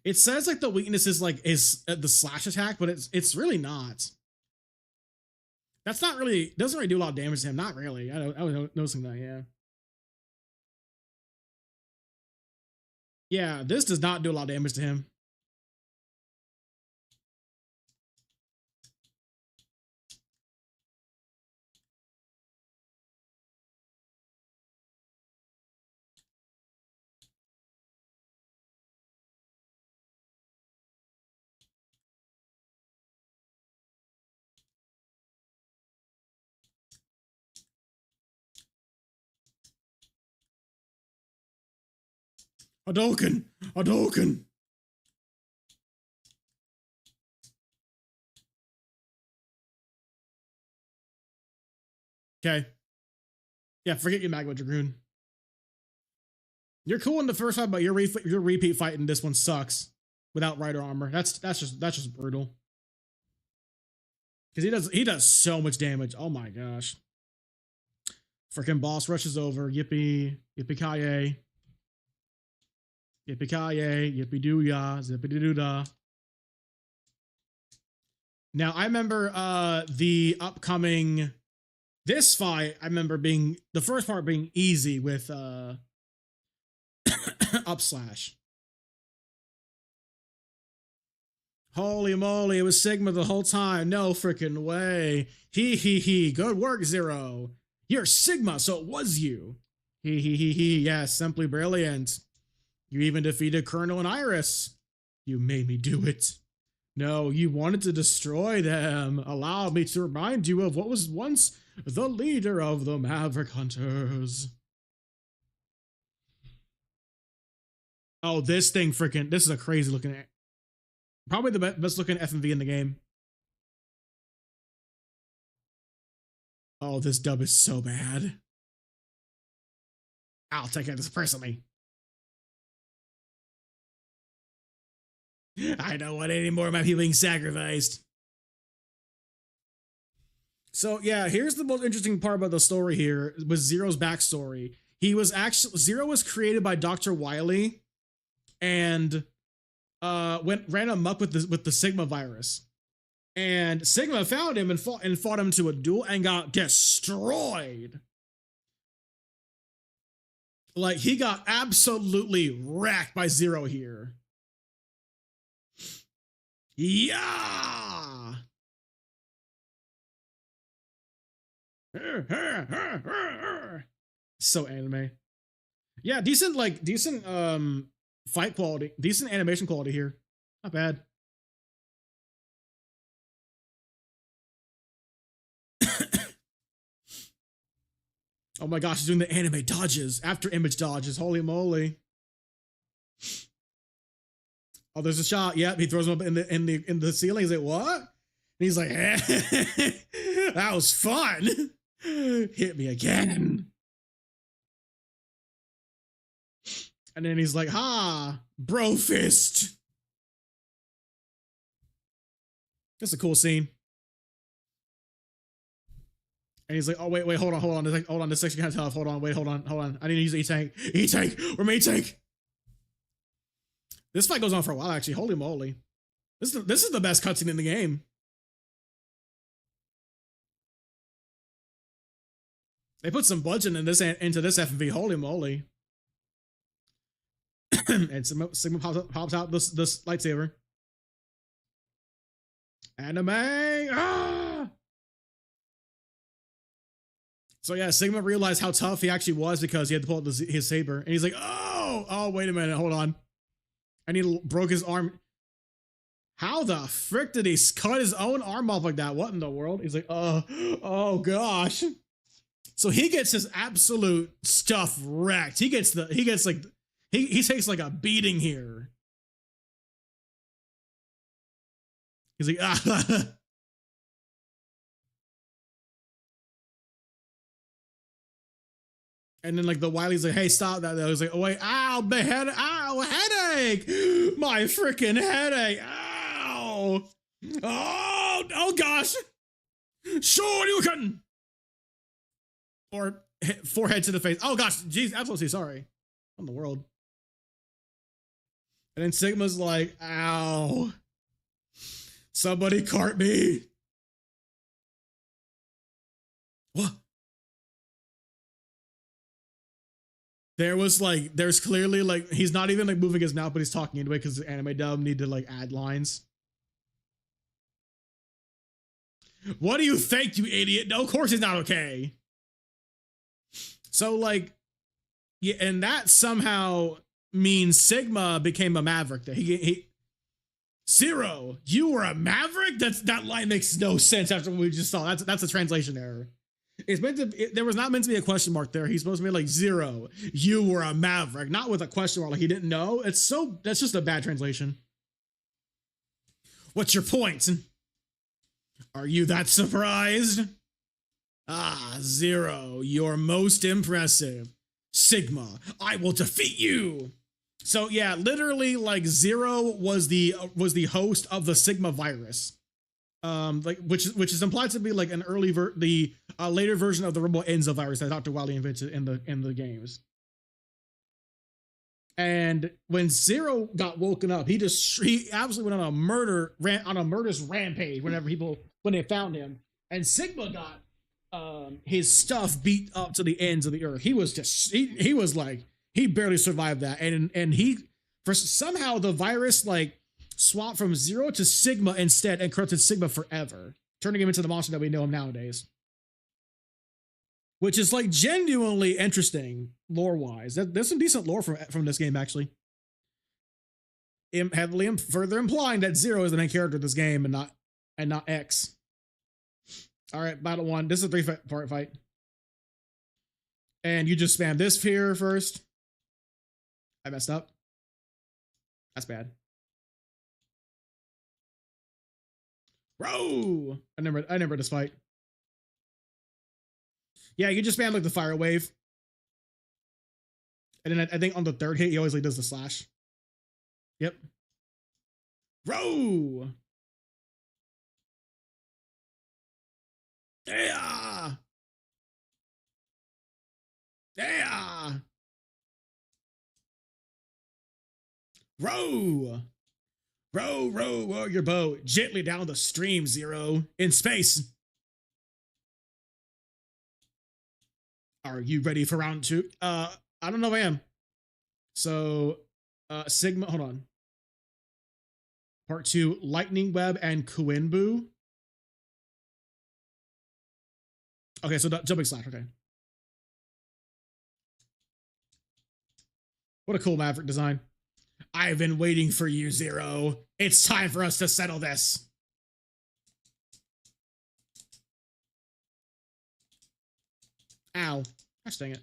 It says like the weakness is like the slash attack, but it's really not. That's not really doesn't really do a lot of damage to him. Not really. I was noticing that. Yeah. Yeah, this does not do a lot of damage to him. Hadouken! Hadouken! Okay. Yeah, forget your Magma Dragoon. You're cool in the first fight, but your repeat fight in this one sucks without Rider armor. That's just brutal. Because he does so much damage. Oh my gosh. Freaking boss rushes over. Yippee. Yippee ki Yippee ki Yippee doo ya. Zippity doo da. Now I remember the upcoming this fight, I remember being the first part being easy with up slash. Holy moly, it was Sigma the whole time. No freaking way. He. Good work, Zero. You're Sigma, so it was you. He. Yes, simply brilliant. You even defeated Colonel and Iris. You made me do it. No, you wanted to destroy them. Allow me to remind you of what was once the leader of the Maverick Hunters. Oh, this thing freaking, this is a crazy looking, probably the best looking FMV in the game. Oh, this dub is so bad. I'll take this personally. I don't want any more of my people being sacrificed. So yeah, here's the most interesting part about the story here was Zero's backstory. Zero was created by Dr. Wily and ran amok with the Sigma virus. And Sigma found him and fought him to a duel and got destroyed. Like, he got absolutely wrecked by Zero here. Yeah. So anime. Yeah, decent fight quality, decent animation quality here. Not bad. Oh my gosh, he's doing the anime dodges, after image dodges. Holy moly. Oh, there's a shot. Yep, he throws him up in the ceiling. He's like, what? And he's like, that was fun. Hit me again. And then he's like, ha, bro fist. That's a cool scene. And he's like, oh, wait, hold on. This section kind of tough. Hold on. I need to use E-Tank. E-Tank, where my E-Tank? This fight goes on for a while, actually. Holy moly. This is the best cutscene in the game. They put some budget into this FMV. Holy moly. And Sigma pops out this lightsaber. Anime! Ah! So yeah, Sigma realized how tough he actually was because he had to pull out his saber. And he's like, oh, wait a minute, hold on. And he broke his arm. How the frick did he cut his own arm off like that? What in the world? He's like, oh gosh. So he gets his absolute stuff wrecked. He takes like a beating here. He's like, ah. And then like the Wily's like, hey, stop that. I was like, oh wait, ow, my head, ow, headache. My freaking headache. Ow. Oh gosh. Sure, you can. Or forehead to the face. Oh gosh, geez, absolutely sorry. What in the world? And then Sigma's like, ow. Somebody cart me. What? There's clearly like, he's not even like moving his mouth, but he's talking anyway because the anime dub need to like add lines. What do you think, you idiot? No, of course he's not okay. So like, yeah, and that somehow means Sigma became a maverick. Zero, you were a maverick? That line makes no sense after what we just saw. That's a translation error. It's meant to. There was not meant to be a question mark there. He's supposed to be like, Zero, you were a maverick, not with a question mark. Like he didn't know. That's just a bad translation. What's your point? Are you that surprised? Ah, Zero, you're most impressive. Sigma, I will defeat you. So yeah, literally, like Zero was the host of the Sigma virus. Like which is implied to be like an later version of the Robo Enzo virus that Dr. Wily invented in the games. And when Zero got woken up, he absolutely went on a murderous rampage when they found him. And Sigma got his stuff beat up to the ends of the earth. He was like, he barely survived that. And somehow the virus like swapped from Zero to Sigma instead and corrupted Sigma forever, turning him into the monster that we know him nowadays. Which is like genuinely interesting lore-wise. There's some decent lore from this game, actually. Heavily further implying that Zero is the main character of this game and not X. All right, battle one. This is a 3-part fight. And you just spam this here first. I messed up. That's bad. Bro! I never this fight. Yeah, you just spam like the fire wave. And then I think on the third hit, he always like does the slash. Yep. Bro! Yeah! Yeah! Row your boat gently down the stream, Zero, in space. Are you ready for round two? I don't know if I am. So, Sigma, hold on. Part 2, Lightning Web and Kuinbu. Okay, so jumping slash, okay. What a cool Maverick design. I've been waiting for you, Zero. It's time for us to settle this. Ow. Gosh dang it.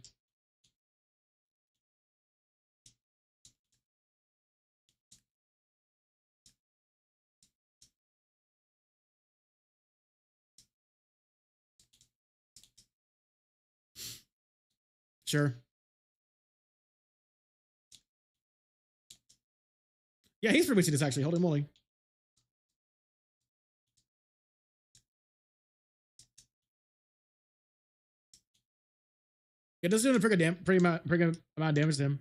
Sure. Yeah, he's pretty much this actually. Holy moly. It does do a pretty good amount of damage to him.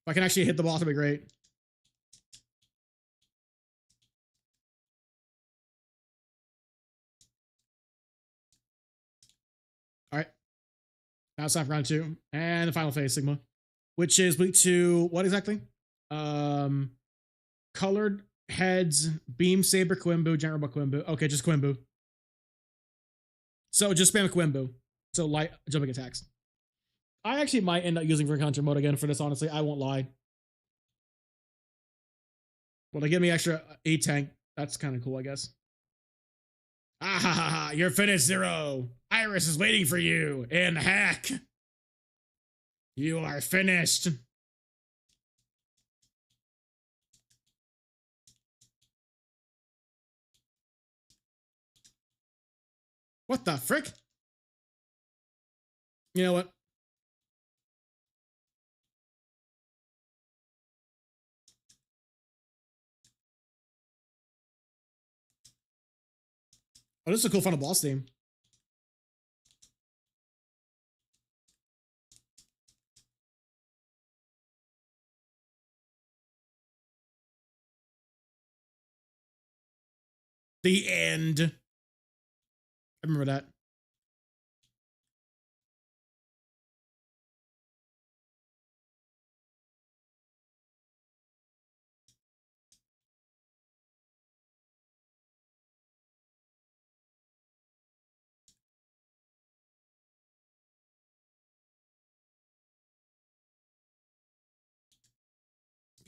If I can actually hit the boss, it'd be great. All right. Now it's time for round 2. And the final phase, Sigma. Which is weak to what exactly? Colored heads, beam saber Quimbu, giant robot Quimbu. Okay, just Quimbu. So just spam Quimbu. So light jumping attacks. I actually might end up using for counter mode again for this, honestly. I won't lie. Well, they give me extra 8 tank. That's kind of cool, I guess. Ah ha ha ha, you're finished, Zero. Iris is waiting for you in heck. You are finished. What the frick? You know what? Oh, this is a cool final boss theme. The end. I remember that.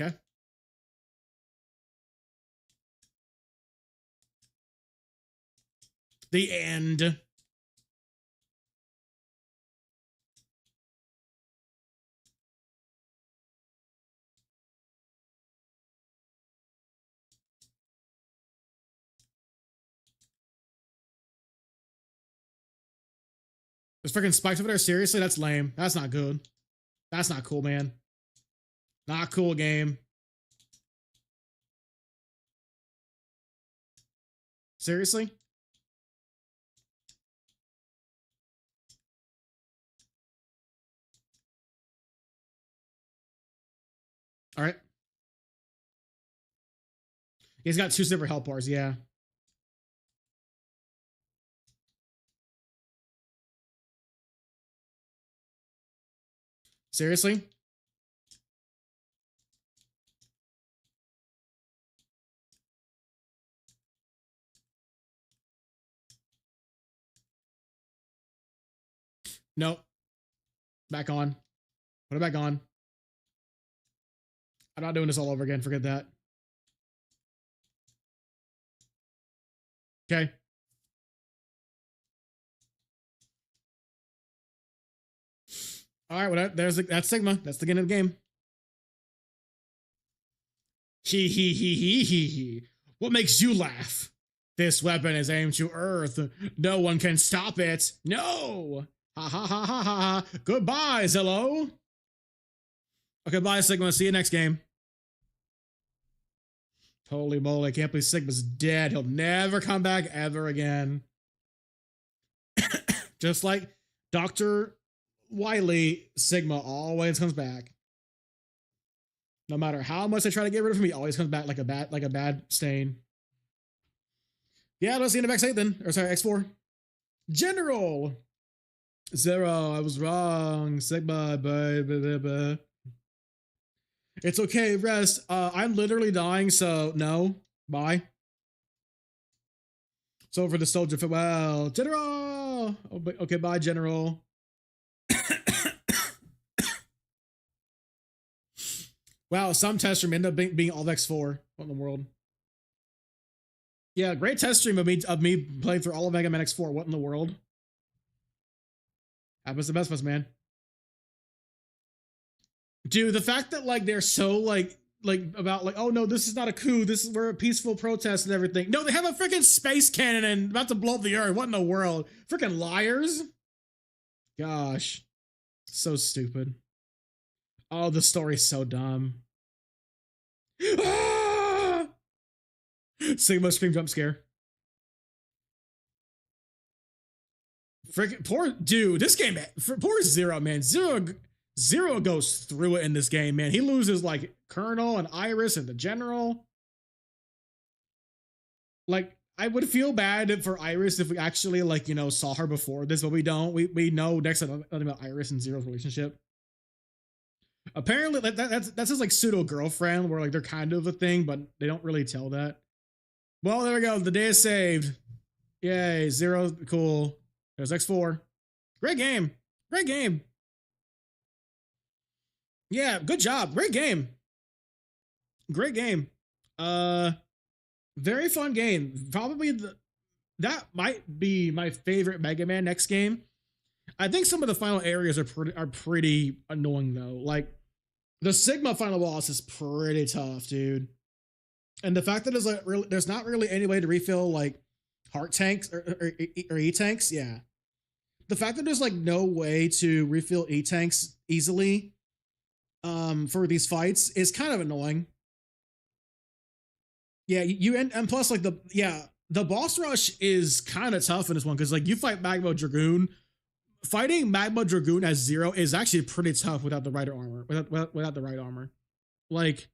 Okay. The end. There's freaking spikes over there. Seriously, that's lame. That's not good. That's not cool, man. Not cool, game. Seriously? All right. He's got 2 super health bars, yeah. Seriously? Nope. Back on. Put it back on. I'm not doing this all over again. Forget that. Okay. All right. Well, that's Sigma. That's the end of the game. He he he he he he. What makes you laugh? This weapon is aimed to Earth. No one can stop it. No. Ha ha ha ha ha. Goodbye, Zillow. Okay, bye, Sigma. See you next game. Holy moly, I can't believe Sigma's dead. He'll never come back ever again. Just like Dr. Wily, Sigma always comes back. No matter how much they try to get rid of him, he always comes back like a bad stain. Yeah, let's see in the X8 then. Or sorry, X4. General Zero. I was wrong. Sigma. Blah, blah, blah, blah. It's okay. Rest. I'm literally dying, so no. Bye. So for the soldier, farewell. General. Oh, okay, bye, General. Wow, some test stream ended up being all X4. What in the world? Yeah, great test stream of me playing through all of Mega Man X4. What in the world? Happens the best of us, man. Dude, the fact that like they're so like about like, oh no, this is not a coup. This is we're a peaceful protest and everything. No, they have a freaking space cannon and about to blow up the earth. What in the world? Freaking liars. Gosh. So stupid. Oh, the story's so dumb. Ah! Sigma scream jump scare. Freaking poor dude. This game, poor Zero, man. Zero goes through it in this game, man. He loses like Colonel and Iris and the General. Like, I would feel bad for Iris if we actually like, you know, saw her before this, but we don't. We know next to nothing about Iris and Zero's relationship. Apparently, that's his like pseudo girlfriend, where like they're kind of a thing, but they don't really tell that. Well, there we go. The day is saved. Yay, Zero, cool. There's X4. Great game. Great game. Yeah, good job. Great game. Great game. Very fun game. Probably that might be my favorite Mega Man next game. I think some of the final areas are pretty annoying though. Like the Sigma final boss is pretty tough, dude. And the fact that there's not really any way to refill like heart tanks or E tanks, yeah. The fact that there's like no way to refill E tanks easily for these fights is kind of annoying. Yeah, and plus like the boss rush is kind of tough in this one because like you fight Magma Dragoon. Fighting Magma Dragoon as Zero is actually pretty tough without the right armor. Without the right armor, like,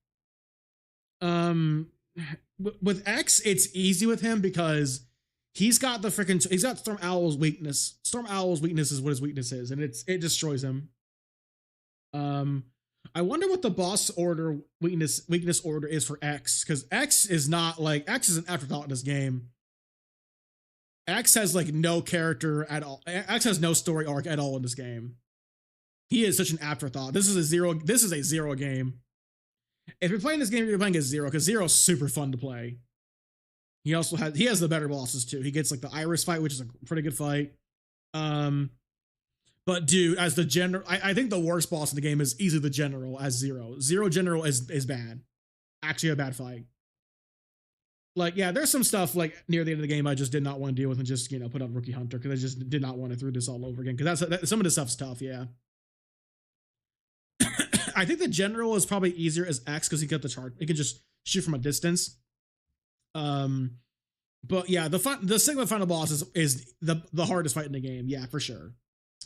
with X, it's easy with him because he's got Storm Owl's weakness. Storm Owl's weakness is what his weakness is, and it destroys him. I wonder what the boss order weakness order is for X, because X is not like X is an afterthought in this game. X has like no character at all. X has no story arc at all in this game. He is such an afterthought. This is a Zero game. If you're playing this game, you're playing as Zero because Zero's super fun to play. He has the better bosses too. He gets like the Iris fight, which is a pretty good fight. But dude, as the general, I think the worst boss in the game is easily the General as Zero. Zero General is bad. Actually a bad fight. Like, yeah, there's some stuff like near the end of the game I just did not want to deal with and just, you know, put on Rookie Hunter because I just did not want to through this all over again. Because some of the stuff's tough, yeah. I think the General is probably easier as X because he got the charge. He can just shoot from a distance. But yeah, the Sigma final boss is the hardest fight in the game, yeah, for sure.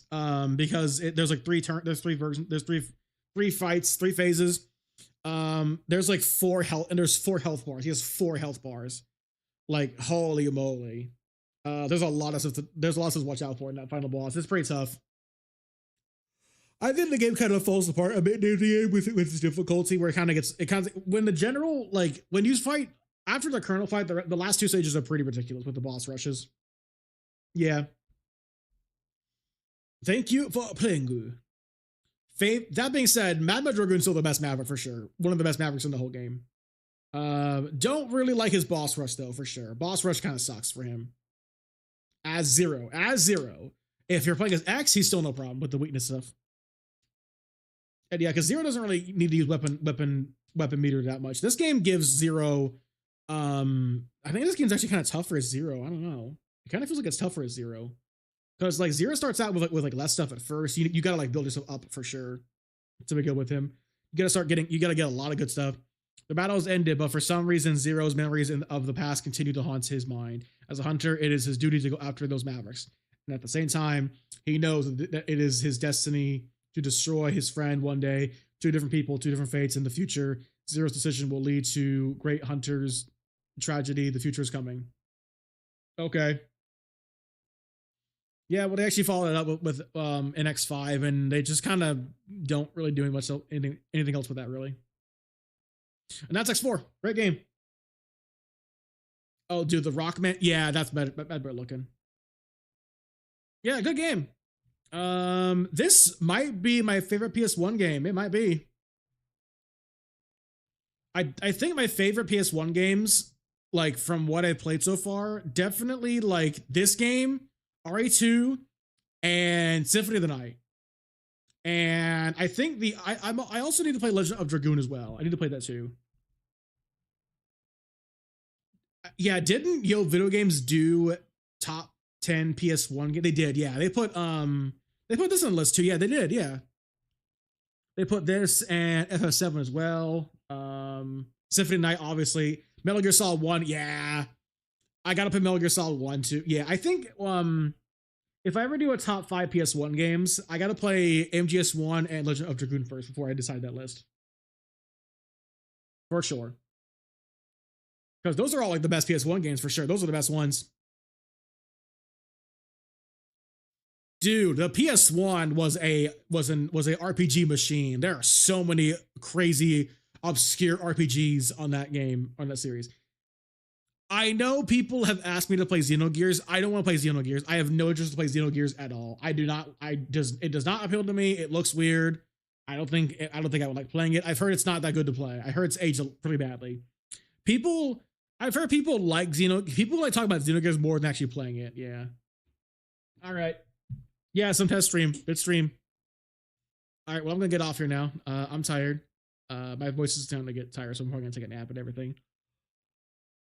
Because there's like three fights, 3 phases. There's like 4 health, and there's 4 health bars. He has 4 health bars. Like, holy moly. There's a lot of stuff to watch out for in that final boss. It's pretty tough. I think the game kind of falls apart a bit near the end with its difficulty, where when the General, like, when you fight after the Colonel fight, the last 2 stages are pretty ridiculous with the boss rushes. Yeah. Thank you for playing. That being said, Magma Dragoon's still the best Maverick for sure. One of the best Mavericks in the whole game. Don't really like his boss rush though, for sure. Boss rush kind of sucks for him. As Zero. If you're playing as X, he's still no problem with the weakness stuff. And yeah, because Zero doesn't really need to use weapon meter that much. This game gives Zero. I think this game's actually kind of tough for a Zero. I don't know. It kind of feels like it's tough for a Zero. Because like Zero starts out with like less stuff at first. You gotta like build yourself up for sure to be good with him. You gotta get a lot of good stuff. The battle's ended, but for some reason, Zero's memories of the past continue to haunt his mind. As a hunter, it is his duty to go after those Mavericks. And at the same time, he knows that it is his destiny to destroy his friend one day. 2 different people, 2 different fates in the future. Zero's decision will lead to great hunter's tragedy. The future is coming. Okay. Yeah, well, they actually followed it up with NX5, and they just kind of don't really do much anything else with that really. And that's X4, great game. Oh, dude, the Rockman, yeah, that's better looking. Yeah, good game. This might be my favorite PS1 game. It might be. I think my favorite PS1 games, like from what I've played so far, definitely like this game, RE2, and Symphony of the Night. And I think I also need to play Legend of Dragoon as well. I need to play that too. Yeah, didn't Yo Video Games do top 10 PS1 game? They did, yeah. They put this on the list too. Yeah, they did, yeah. They put this and FF7 as well. Symphony of the Night, obviously. Metal Gear Solid 1, yeah. I gotta play Metal Gear Solid 1 too. Yeah, I think if I ever do a top 5 PS1 games, I gotta play MGS1 and Legend of Dragoon first before I decide that list. For sure. Because those are all like the best PS1 games for sure. Those are the best ones. Dude, the PS1 was a RPG machine. There are so many crazy obscure RPGs on that game, on that series. I know people have asked me to play Xenogears. I don't want to play Xenogears. I have no interest to play Xenogears at all. I do not. It does not appeal to me. It looks weird. I don't think I would like playing it. I've heard it's not that good to play. I heard it's aged pretty badly. People, I've heard people like people like talk about Xenogears more than actually playing it. Yeah. All right. Yeah, some test stream. Good stream. All right. Well, I'm gonna get off here now. I'm tired. My voice is starting to get tired, so I'm probably gonna take a nap and everything.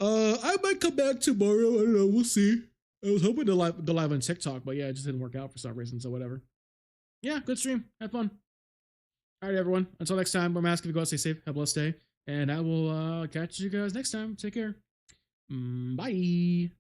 I might come back tomorrow. I don't know. We'll see. I was hoping to go live on TikTok, but yeah, it just didn't work out for some reason. So whatever. Yeah, good stream. Have fun. All right, everyone. Until next time, wear mask if you go out, stay safe, have a blessed day, and I will catch you guys next time. Take care. Bye.